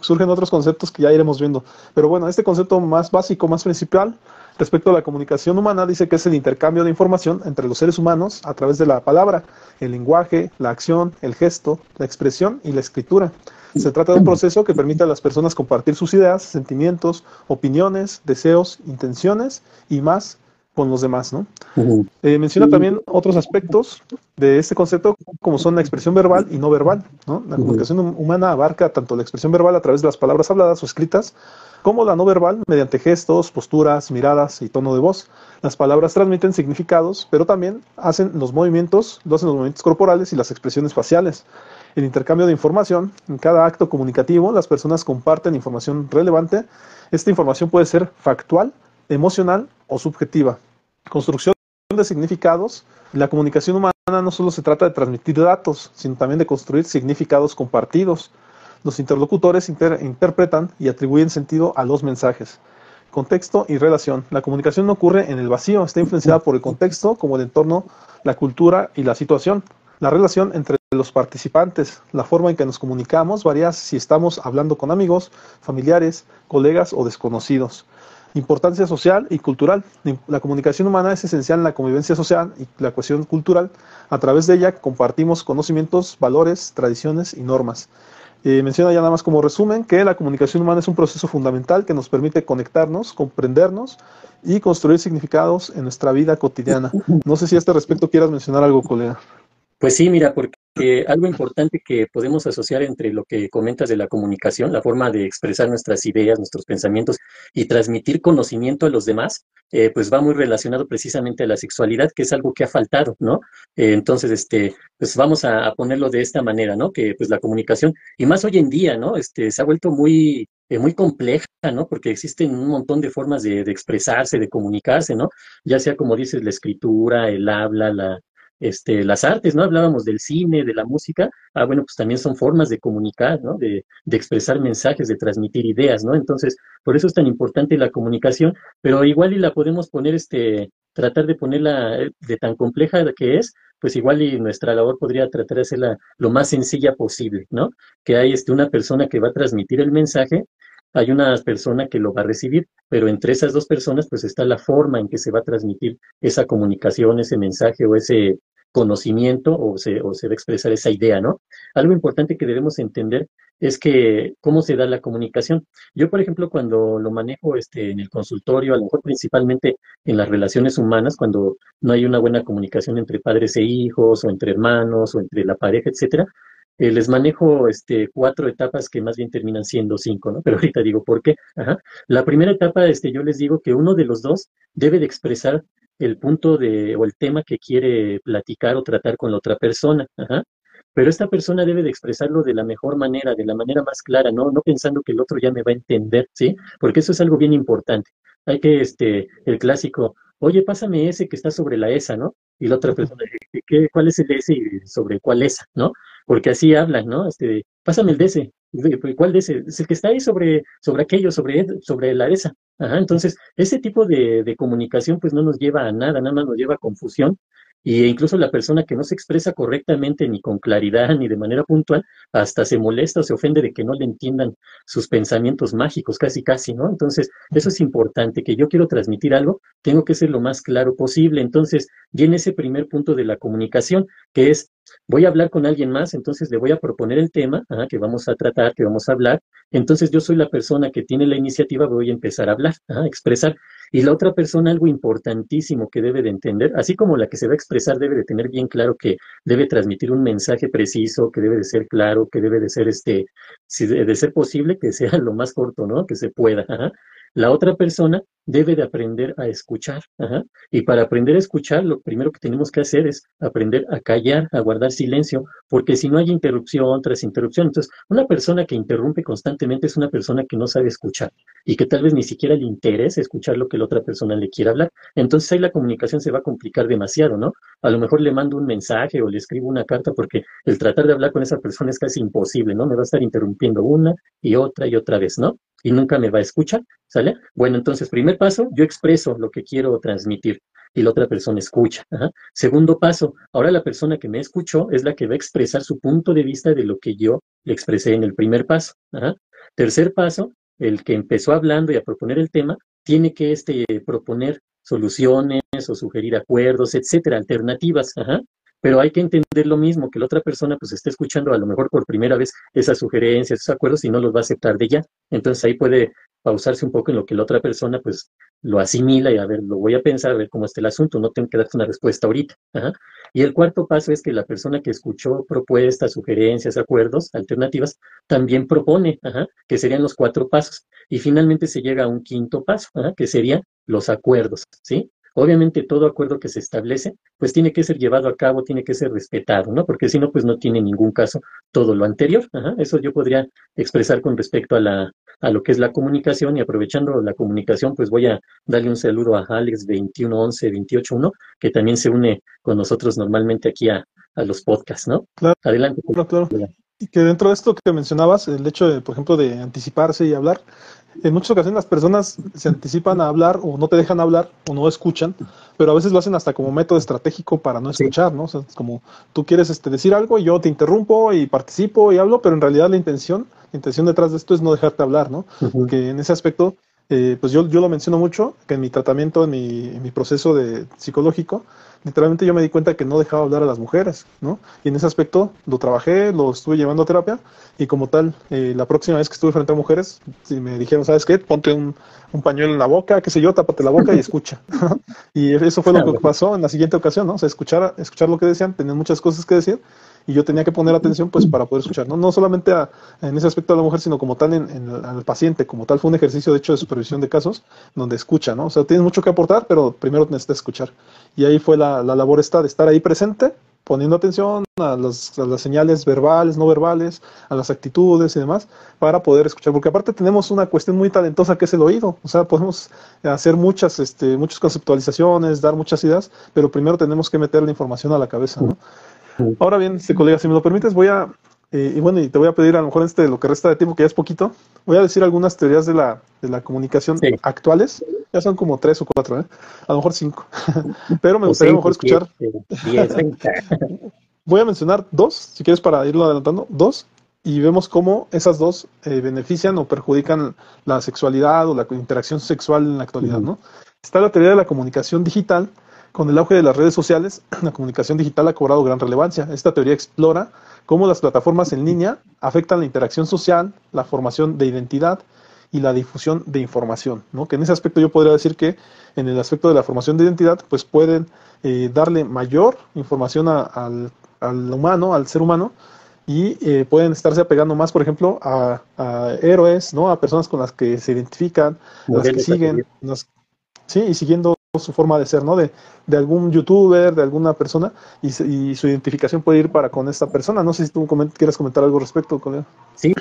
surgen otros conceptos que ya iremos viendo. Pero bueno, este concepto más básico, más principal, respecto a la comunicación humana, dice que es el intercambio de información entre los seres humanos a través de la palabra, el lenguaje, la acción, el gesto, la expresión y la escritura. Se trata de un proceso que permite a las personas compartir sus ideas, sentimientos, opiniones, deseos, intenciones y más con los demás, ¿no? ujú, Menciona también otros aspectos de este concepto, como son la expresión verbal y no verbal, ¿no? La ujú, comunicación humana abarca tanto la expresión verbal a través de las palabras habladas o escritas, como la no verbal mediante gestos, posturas, miradas y tono de voz. Las palabras transmiten significados, pero también lo hacen los movimientos corporales y las expresiones faciales. El intercambio de información, en cada acto comunicativo, las personas comparten información relevante. Esta información puede ser factual, emocional o subjetiva. Construcción de significados. La comunicación humana no solo se trata de transmitir datos, sino también de construir significados compartidos. Los interlocutores interpretan y atribuyen sentido a los mensajes. Contexto y relación. La comunicación no ocurre en el vacío, está influenciada por el contexto, como el entorno, la cultura y la situación. La relación entre los participantes, la forma en que nos comunicamos varía si estamos hablando con amigos, familiares, colegas o desconocidos. Importancia social y cultural. La comunicación humana es esencial en la convivencia social y la cohesión cultural. A través de ella compartimos conocimientos, valores, tradiciones y normas. Menciona ya nada más como resumen que la comunicación humana es un proceso fundamental que nos permite conectarnos, comprendernos y construir significados en nuestra vida cotidiana. ujú. No sé si a este respecto quieras mencionar algo, colega. Pues sí, mira, porque algo importante que podemos asociar entre lo que comentas de la comunicación, la forma de expresar nuestras ideas, nuestros pensamientos y transmitir conocimiento a los demás, pues va muy relacionado precisamente a la sexualidad, que es algo que ha faltado, ¿no? Entonces, pues vamos a ponerlo de esta manera, ¿no? Que pues la comunicación, y más hoy en día, ¿no? Se ha vuelto muy compleja, ¿no? Porque existen un montón de formas de expresarse, de comunicarse, ¿no? Ya sea como dices, la escritura, el habla, las artes, ¿no? Hablábamos del cine, de la música. Ah, bueno, pues también son formas de comunicar, ¿no? De expresar mensajes, de transmitir ideas, ¿no? Entonces, por eso es tan importante la comunicación, pero igual y la podemos poner, tratar de ponerla de tan compleja que es, pues igual y nuestra labor podría tratar de hacerla lo más sencilla posible, ¿no? Que hay una persona que va a transmitir el mensaje, hay una persona que lo va a recibir, pero entre esas dos personas, pues está la forma en que se va a transmitir esa comunicación, ese mensaje o conocimiento o se va a expresar esa idea, ¿no? Algo importante que debemos entender es que cómo se da la comunicación. Yo, por ejemplo, cuando lo manejo en el consultorio, a lo mejor principalmente en las relaciones humanas, cuando no hay una buena comunicación entre padres e hijos, o entre hermanos, o entre la pareja, etcétera, les manejo 4 etapas que más bien terminan siendo 5, ¿no? Pero ahorita digo, ¿por qué? Ajá. La primera etapa, yo les digo que uno de los dos debe de expresar el punto o el tema que quiere platicar o tratar con la otra persona. Ajá. Pero esta persona debe de expresarlo de la mejor manera, de la manera más clara, ¿no? No pensando que el otro ya me va a entender, ¿sí? Porque eso es algo bien importante. Hay que, el clásico, oye, pásame ese que está sobre la esa, ¿no? Y la otra persona, ¿cuál es el ese y sobre cuál esa, ¿no? Porque así hablan, ¿no? Pásame el de ese. ¿Cuál de ese? Es el que está ahí sobre aquello, sobre la esa. Ajá, entonces, ese tipo de comunicación pues no nos lleva a nada, nada más nos lleva a confusión. Y incluso la persona que no se expresa correctamente, ni con claridad, ni de manera puntual, hasta se molesta o se ofende de que no le entiendan sus pensamientos mágicos, casi, casi, ¿no? Entonces, eso es importante, que yo quiero transmitir algo, tengo que ser lo más claro posible. Entonces, viene ese primer punto de la comunicación, que es, voy a hablar con alguien más, entonces le voy a proponer el tema que vamos a tratar, que vamos a hablar. Entonces, yo soy la persona que tiene la iniciativa, voy a empezar a hablar, a expresar. Y la otra persona, algo importantísimo que debe de entender, así como la que se va a expresar debe de tener bien claro que debe transmitir un mensaje preciso, que debe de ser claro, que debe de ser, si de ser posible, que sea lo más corto, ¿no? Que se pueda. Ajá. La otra persona debe de aprender a escuchar. Ajá. Y para aprender a escuchar, lo primero que tenemos que hacer es aprender a callar, a guardar silencio, porque si no hay interrupción tras interrupción, entonces una persona que interrumpe constantemente es una persona que no sabe escuchar y que tal vez ni siquiera le interese escuchar lo que la otra persona le quiere hablar. Entonces ahí la comunicación se va a complicar demasiado, ¿no? A lo mejor le mando un mensaje o le escribo una carta porque el tratar de hablar con esa persona es casi imposible, ¿no? Me va a estar interrumpiendo una y otra vez, ¿no? Y nunca me va a escuchar, ¿sale? Bueno, entonces, primer paso, yo expreso lo que quiero transmitir y la otra persona escucha. Ajá. Segundo paso, ahora la persona que me escuchó es la que va a expresar su punto de vista de lo que yo le expresé en el primer paso. Ajá. Tercer paso, el que empezó hablando y a proponer el tema, tiene que proponer soluciones o sugerir acuerdos, etcétera, alternativas. Ajá. Pero hay que entender lo mismo, que la otra persona pues está escuchando a lo mejor por primera vez esas sugerencias, esos acuerdos y no los va a aceptar de ya. Entonces ahí puede pausarse un poco en lo que la otra persona pues lo asimila y a ver, lo voy a pensar, a ver cómo está el asunto, no tengo que darte una respuesta ahorita. Ajá. Y el cuarto paso es que la persona que escuchó propuestas, sugerencias, acuerdos, alternativas, también propone, ajá, que serían los 4 pasos. Y finalmente se llega a un quinto paso, ajá, que serían los acuerdos, ¿sí? Obviamente todo acuerdo que se establece, pues tiene que ser llevado a cabo, tiene que ser respetado, ¿no? Porque si no, pues no tiene ningún caso todo lo anterior. Ajá. Eso yo podría expresar con respecto a lo que es la comunicación y aprovechando la comunicación, pues voy a darle un saludo a Alex 2111-281, que también se une con nosotros normalmente aquí a los podcasts, ¿no? Claro, Adelante. claro. Y que dentro de esto que mencionabas, el hecho de, por ejemplo, de anticiparse y hablar, en muchas ocasiones las personas se anticipan a hablar o no te dejan hablar o no escuchan, pero a veces lo hacen hasta como método estratégico para no Sí. escuchar, ¿no? O sea, es como tú quieres decir algo y yo te interrumpo y participo y hablo, pero en realidad la intención detrás de esto es no dejarte hablar, ¿no? Uh-huh. Que en ese aspecto, pues yo lo menciono mucho, que en mi tratamiento, en mi proceso psicológico, literalmente yo me di cuenta que no dejaba hablar a las mujeres, ¿no? Y en ese aspecto lo trabajé, lo estuve llevando a terapia y como tal, la próxima vez que estuve frente a mujeres, sí me dijeron, ¿sabes qué? Ponte un pañuelo en la boca, qué sé yo, tápate la boca y escucha. Y eso fue lo que pasó en la siguiente ocasión, ¿no? O sea, escuchar lo que decían, tenían muchas cosas que decir y yo tenía que poner atención pues para poder escuchar, no solamente en ese aspecto a la mujer, sino como tal al paciente, como tal fue un ejercicio de hecho de supervisión de casos, donde escucha, ¿no? O sea, tienes mucho que aportar, pero primero necesitas escuchar. Y ahí fue la labor de estar ahí presente, poniendo atención a las señales verbales, no verbales, a las actitudes y demás, para poder escuchar, porque aparte tenemos una cuestión muy talentosa que es el oído, o sea, podemos hacer muchas conceptualizaciones, dar muchas ideas, pero primero tenemos que meter la información a la cabeza, ¿no? Ahora bien, colega, si me lo permites, y bueno, y te voy a pedir a lo mejor lo que resta de tiempo, que ya es poquito, voy a decir algunas teorías de la comunicación Sí. actuales, ya son como 3 o 4, a lo mejor 5, pero me O gustaría a lo 6, mejor escuchar, 10, 20. voy a mencionar 2, si quieres para irlo adelantando, 2, y vemos cómo esas 2 benefician o perjudican la sexualidad o la interacción sexual en la actualidad, Uh-huh. ¿no? Está la teoría de la comunicación digital, Con el auge de las redes sociales, la comunicación digital ha cobrado gran relevancia. Esta teoría explora cómo las plataformas en línea afectan la interacción social, la formación de identidad y la difusión de información, ¿no? Que en ese aspecto yo podría decir que en el aspecto de la formación de identidad, pues pueden darle mayor información al humano, al ser humano, y pueden estarse apegando más, por ejemplo, a héroes, ¿no? A personas con las que se identifican, a las que Modelos a siguen, seguir. sí, y siguiendo su forma de ser, ¿no? De algún youtuber, de alguna persona, y su identificación puede ir para con esta persona. No sé si tú quieras comentar algo al respecto, colega. Sí,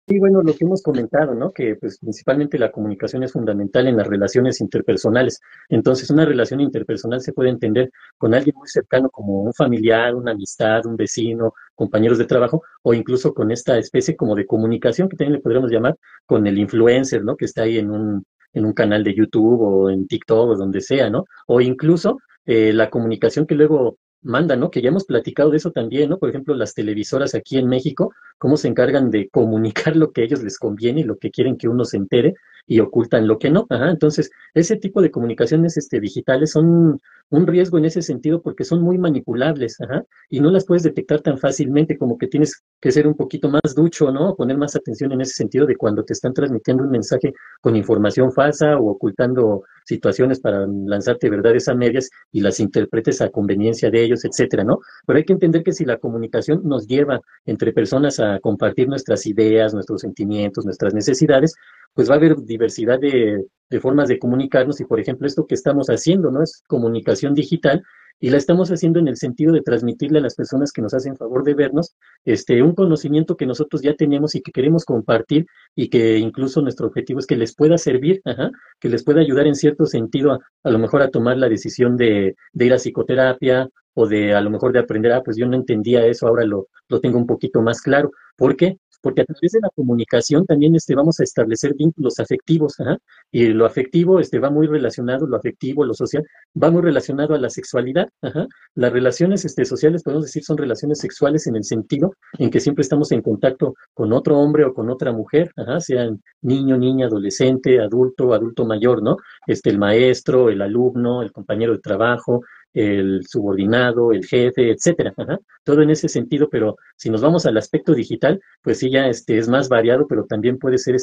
sí, bueno, lo que hemos comentado, ¿no? Que pues principalmente la comunicación es fundamental en las relaciones interpersonales. Entonces, una relación interpersonal se puede entender con alguien muy cercano como un familiar, una amistad, un vecino, compañeros de trabajo, o incluso con esta especie como de comunicación que también le podríamos llamar con el influencer, ¿no? Que está ahí en un canal de YouTube o en TikTok o donde sea, ¿no? O incluso la comunicación que luego manda, ¿no? Que ya hemos platicado de eso también, ¿no? Por ejemplo, las televisoras aquí en México cómo se encargan de comunicar lo que a ellos les conviene y lo que quieren que uno se entere y ocultan lo que no. Ajá, entonces, ese tipo de comunicaciones digitales son un riesgo en ese sentido porque son muy manipulables, ajá, y no las puedes detectar tan fácilmente como que tienes que ser un poquito más ducho, ¿no? Poner más atención en ese sentido de cuando te están transmitiendo un mensaje con información falsa o ocultando situaciones para lanzarte verdades a medias y las interpretes a conveniencia de ellos, etcétera, ¿no? Pero hay que entender que si la comunicación nos lleva entre personas a compartir nuestras ideas, nuestros sentimientos, nuestras necesidades, pues va a haber diversidad de formas de comunicarnos y, por ejemplo, esto que estamos haciendo, ¿no? Es comunicación digital y la estamos haciendo en el sentido de transmitirle a las personas que nos hacen favor de vernos, un conocimiento que nosotros ya tenemos y que queremos compartir y que incluso nuestro objetivo es que les pueda servir, ajá, que les pueda ayudar en cierto sentido a lo mejor a tomar la decisión de ir a psicoterapia o de a lo mejor de aprender, pues yo no entendía eso, ahora lo tengo un poquito más claro. ¿Por qué? Porque a través de la comunicación también vamos a establecer vínculos afectivos, ajá, y lo afectivo va muy relacionado, lo afectivo, lo social, va muy relacionado a la sexualidad, ajá. Las relaciones sociales, podemos decir, son relaciones sexuales en el sentido en que siempre estamos en contacto con otro hombre o con otra mujer, ajá, sean niño, niña, adolescente, adulto, adulto mayor, ¿no? El maestro, el alumno, el compañero de trabajo, el subordinado, el jefe, etcétera, ajá. Todo en ese sentido, pero si nos vamos al aspecto digital, pues sí, ya es más variado, pero también puede ser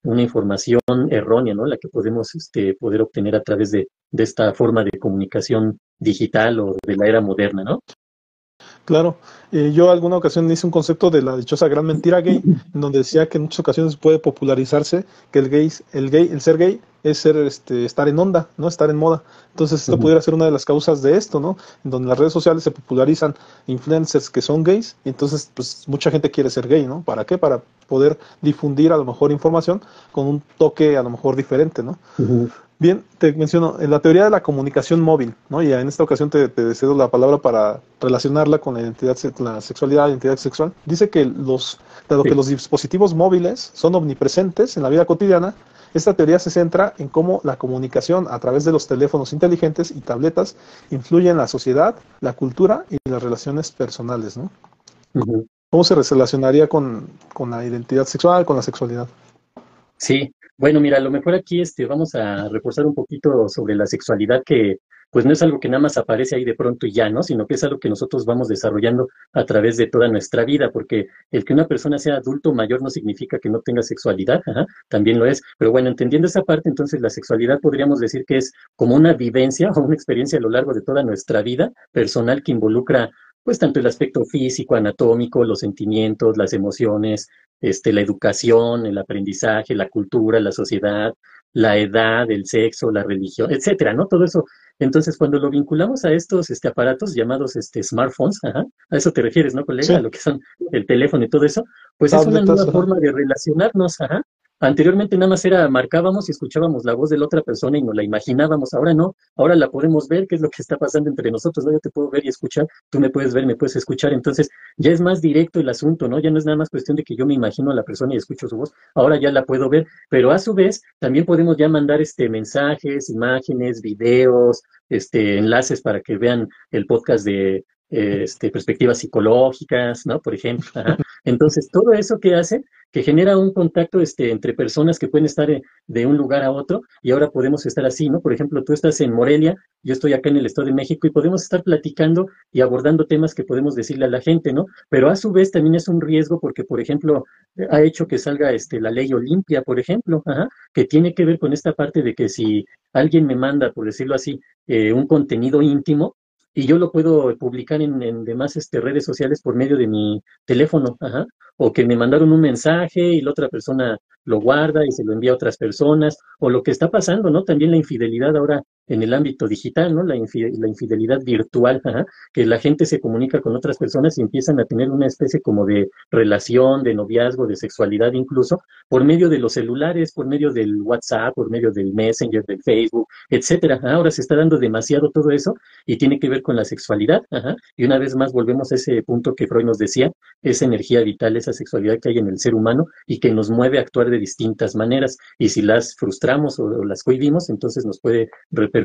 una información errónea, ¿no? La que podemos poder obtener a través de esta forma de comunicación digital o de la era moderna, ¿no? Claro, yo alguna ocasión hice un concepto de la dichosa gran mentira gay, en donde decía que en muchas ocasiones puede popularizarse que el ser gay es ser, estar en onda, no estar en moda. Entonces esto Ujú, pudiera ser una de las causas de esto, ¿no? En donde las redes sociales se popularizan influencers que son gays, y entonces pues mucha gente quiere ser gay, ¿no? ¿Para qué? Para poder difundir a lo mejor información con un toque a lo mejor diferente, ¿no? ujú. Bien, te menciono, en la teoría de la comunicación móvil, ¿no? Y en esta ocasión te cedo la palabra para relacionarla con la con la sexualidad, la identidad sexual. Dice que dado que Sí. los dispositivos móviles son omnipresentes en la vida cotidiana, esta teoría se centra en cómo la comunicación a través de los teléfonos inteligentes y tabletas influye en la sociedad, la cultura y las relaciones personales, ¿no? Ujú. ¿Cómo se relacionaría con la identidad sexual, con la sexualidad? Sí, bueno, mira, a lo mejor aquí vamos a reforzar un poquito sobre la sexualidad que pues no es algo que nada más aparece ahí de pronto y ya, ¿no? Sino que es algo que nosotros vamos desarrollando a través de toda nuestra vida, porque el que una persona sea adulto mayor no significa que no tenga sexualidad, ajá, también lo es. Pero bueno, entendiendo esa parte, entonces la sexualidad podríamos decir que es como una vivencia o una experiencia a lo largo de toda nuestra vida personal que involucra pues tanto el aspecto físico, anatómico, los sentimientos, las emociones, la educación, el aprendizaje, la cultura, la sociedad, la edad, el sexo, la religión, etcétera, ¿no? Todo eso. Entonces, cuando lo vinculamos a estos aparatos llamados smartphones, ajá, a eso te refieres, ¿no, colega? A Sí, lo que son el teléfono y todo eso, pues es una tabletas, nueva ajá. forma de relacionarnos, ajá. Anteriormente nada más era marcábamos y escuchábamos la voz de la otra persona y nos la imaginábamos. Ahora no, ahora la podemos ver, qué es lo que está pasando entre nosotros, ¿no? Yo te puedo ver y escuchar, tú me puedes ver, me puedes escuchar. Entonces, ya es más directo el asunto, ¿no? Ya no es nada más cuestión de que yo me imagino a la persona y escucho su voz, ahora ya la puedo ver, pero a su vez también podemos ya mandar mensajes, imágenes, videos, enlaces para que vean el podcast perspectivas psicológicas, ¿no? Por ejemplo. Ajá. Entonces, todo eso que hace, que genera un contacto entre personas que pueden estar de un lugar a otro y ahora podemos estar así, ¿no? Por ejemplo, tú estás en Morelia, yo estoy acá en el Estado de México y podemos estar platicando y abordando temas que podemos decirle a la gente, ¿no? Pero a su vez también es un riesgo porque, por ejemplo, ha hecho que salga la ley Olimpia, por ejemplo, ajá, que tiene que ver con esta parte de que si alguien me manda, por decirlo así, un contenido íntimo, y yo lo puedo publicar en demás redes sociales por medio de mi teléfono, ajá, o que me mandaron un mensaje y la otra persona lo guarda y se lo envía a otras personas, o lo que está pasando, ¿no? También la infidelidad ahora en el ámbito digital, ¿no? La infidelidad virtual, ajá, que la gente se comunica con otras personas y empiezan a tener una especie como de relación, de noviazgo, de sexualidad incluso, por medio de los celulares, por medio del WhatsApp, por medio del Messenger, del Facebook, etcétera. Ajá. Ahora se está dando demasiado todo eso y tiene que ver con la sexualidad, ajá. Y una vez más volvemos a ese punto que Freud nos decía, esa energía vital, esa sexualidad que hay en el ser humano y que nos mueve a actuar de distintas maneras. Y si las frustramos o las cohibimos, entonces nos puede repercutir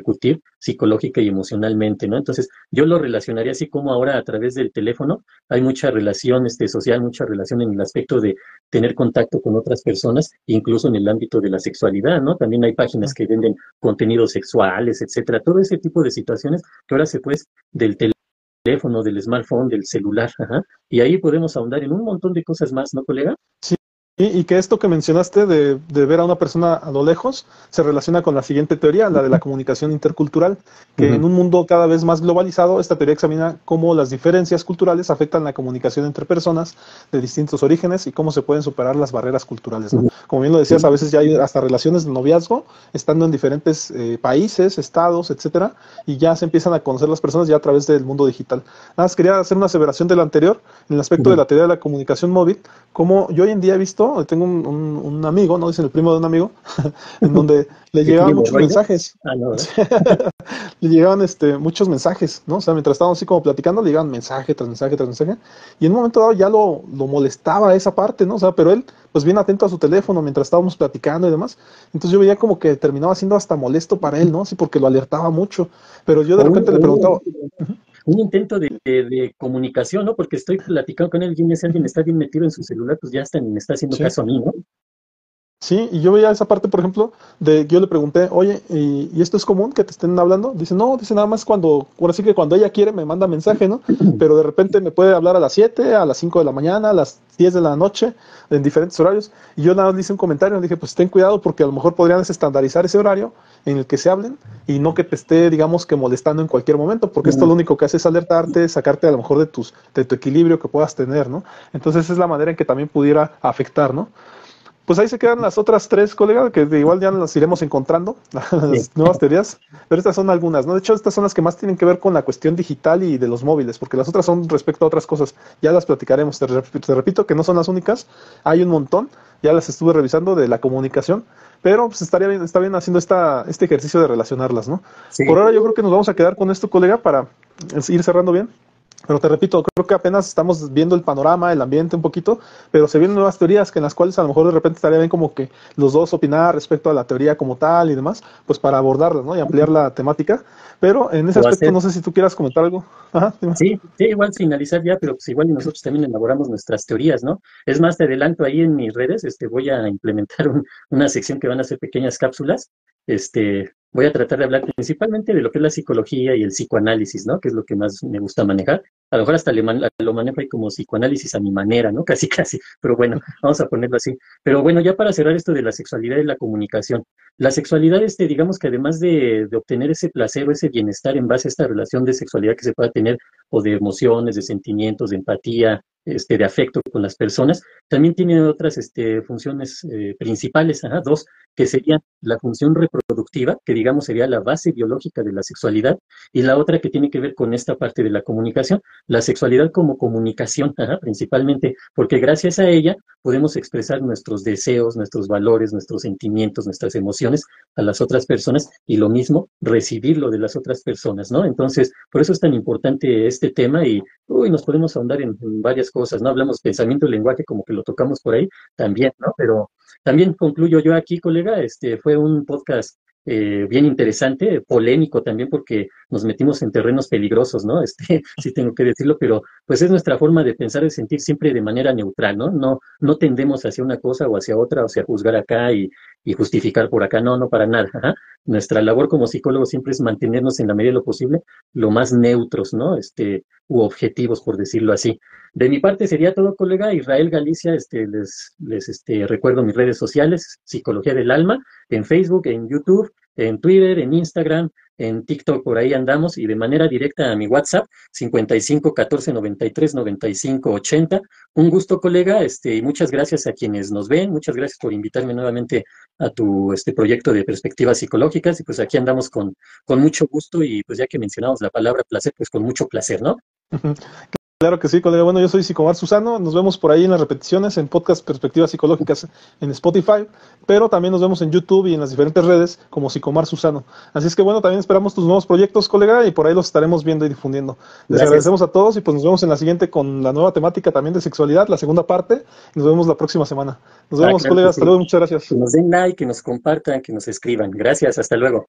psicológica y emocionalmente, ¿no? Entonces, yo lo relacionaría así como ahora a través del teléfono hay mucha relación social, mucha relación en el aspecto de tener contacto con otras personas, incluso en el ámbito de la sexualidad, ¿no? También hay páginas que venden contenidos sexuales, etcétera, todo ese tipo de situaciones que ahora se puede del teléfono, del smartphone, del celular, ajá, y ahí podemos ahondar en un montón de cosas más, ¿no, colega? Sí, y que esto que mencionaste de ver a una persona a lo lejos se relaciona con la siguiente teoría, la de la comunicación intercultural, Uh que en -huh. un mundo cada vez más globalizado, esta teoría examina cómo las diferencias culturales afectan la comunicación entre personas de distintos orígenes y cómo se pueden superar las barreras culturales, ¿no? Como bien lo decías, a veces ya hay hasta relaciones de noviazgo, estando en diferentes países, estados, etcétera, y ya se empiezan a conocer las personas ya a través del mundo digital. Nada más quería hacer una aseveración de la anterior, en el Uh aspecto de -huh. la teoría de la comunicación móvil, como yo hoy en día he visto, tengo un amigo, no dicen el primo de un amigo, en donde le ¿Que tiene llegaban muchos hemorroides? mensajes. Ah, no, ¿verdad? Le llegaban muchos mensajes, ¿no? O sea, mientras estábamos así como platicando, le llegaban mensaje tras mensaje tras mensaje, y en un momento dado ya lo molestaba esa parte, ¿no? O sea, pero él, pues bien atento a su teléfono mientras estábamos platicando y demás, entonces yo veía como que terminaba siendo hasta molesto para él, ¿no? Así porque lo alertaba mucho, pero yo de O un, repente le preguntaba, un intento de comunicación, ¿no? Porque estoy platicando con alguien y si alguien está bien metido en su celular, pues ya hasta ni me está haciendo sí, caso a mí, ¿no? sí, y yo veía esa parte, por ejemplo, de que yo le pregunté, oye, ¿y esto es común que te estén hablando? Dice, no, dice nada más cuando, ahora sí que cuando ella quiere me manda mensaje, ¿no? Pero de repente me puede hablar a las 7, a las 5 de la mañana, a las 10 de la noche, en diferentes horarios. Y yo nada más le hice un comentario, le dije, pues ten cuidado porque a lo mejor podrían estandarizar ese horario en el que se hablen y no que te esté, digamos, que molestando en cualquier momento, porque esto lo único que hace es alertarte, sacarte a lo mejor de tu equilibrio que puedas tener, ¿no? Entonces esa es la manera en que también pudiera afectar, ¿no? Pues ahí se quedan las otras tres, colega, que igual ya las iremos encontrando, Sí. las nuevas teorías, pero estas son algunas, ¿no? De hecho, estas son las que más tienen que ver con la cuestión digital y de los móviles, porque las otras son respecto a otras cosas. Ya las platicaremos, te repito que no son las únicas, hay un montón, ya las estuve revisando de la comunicación, pero pues estaría bien, está bien haciendo este ejercicio de relacionarlas, ¿no? Sí. Por ahora yo creo que nos vamos a quedar con esto, colega, para ir cerrando bien. Pero te repito, creo que apenas estamos viendo el panorama, el ambiente un poquito, pero se vienen nuevas teorías que en las cuales a lo mejor de repente estaría bien como que los dos opinar respecto a la teoría como tal y demás, pues para abordarlas, ¿no? Y ampliar la temática. Pero en ese O aspecto hacer, no sé si tú quieras comentar algo. Ajá, dime. sí, sí, igual finalizar ya, pero pues igual y nosotros también elaboramos nuestras teorías, ¿no? Es más, te adelanto ahí en mis redes, voy a implementar una sección que van a ser pequeñas cápsulas. Voy a tratar de hablar principalmente de lo que es la psicología y el psicoanálisis, ¿no? Que es lo que más me gusta manejar. A lo mejor hasta lo manejo ahí como psicoanálisis a mi manera, ¿no? Casi, casi, pero bueno, vamos a ponerlo así. Pero bueno, ya para cerrar esto de la sexualidad y la comunicación. La sexualidad, digamos que además de obtener ese placer o ese bienestar en base a esta relación de sexualidad que se pueda tener o de emociones, de sentimientos, de empatía, de afecto con las personas, también tiene otras funciones principales, ajá, dos, que serían la función reproductiva, que digamos sería la base biológica de la sexualidad, y la otra que tiene que ver con esta parte de la comunicación, la sexualidad como comunicación, ajá, principalmente, porque gracias a ella podemos expresar nuestros deseos, nuestros valores, nuestros sentimientos, nuestras emociones a las otras personas y lo mismo recibirlo de las otras personas, ¿no? Entonces, por eso es tan importante este tema y uy, nos podemos ahondar en varias cosas, ¿no? Hablamos pensamiento y lenguaje como que lo tocamos por ahí también, ¿no? Pero también concluyo yo aquí, colega, fue un podcast bien interesante, polémico también porque nos metimos en terrenos peligrosos, ¿no? Sí tengo que decirlo, pero pues es nuestra forma de pensar, de sentir siempre de manera neutral, ¿no? No tendemos hacia una cosa o hacia otra, o sea, juzgar acá y justificar por acá, no, no para nada. Ajá. Nuestra labor como psicólogos siempre es mantenernos en la medida de lo posible lo más neutros, ¿no? U objetivos, por decirlo así. De mi parte sería todo, colega. Israel Galicia, recuerdo mis redes sociales, Psicología del Alma, en Facebook, en YouTube, en Twitter, en Instagram, en TikTok, por ahí andamos, y de manera directa a mi WhatsApp, 55 14 93 95 80. Un gusto, colega, y muchas gracias a quienes nos ven, muchas gracias por invitarme nuevamente a tu proyecto de perspectivas psicológicas, y pues aquí andamos con mucho gusto, y pues ya que mencionamos la palabra placer, pues con mucho placer, ¿no? Claro que sí, colega. Bueno, yo soy Psicomar Susano. Nos vemos por ahí en las repeticiones, en podcast Perspectivas Psicológicas en Spotify, pero también nos vemos en YouTube y en las diferentes redes como Psicomar Susano. Así es que bueno, también esperamos tus nuevos proyectos, colega, y por ahí los estaremos viendo y difundiendo. Les Gracias. agradecemos a todos y pues nos vemos en la siguiente con la nueva temática también de sexualidad, la segunda parte. Nos vemos la próxima semana. Nos Ah, vemos, claro que colega. Hasta sí. luego. Muchas Que gracias. nos den like, que nos compartan, que nos escriban. Gracias, hasta luego.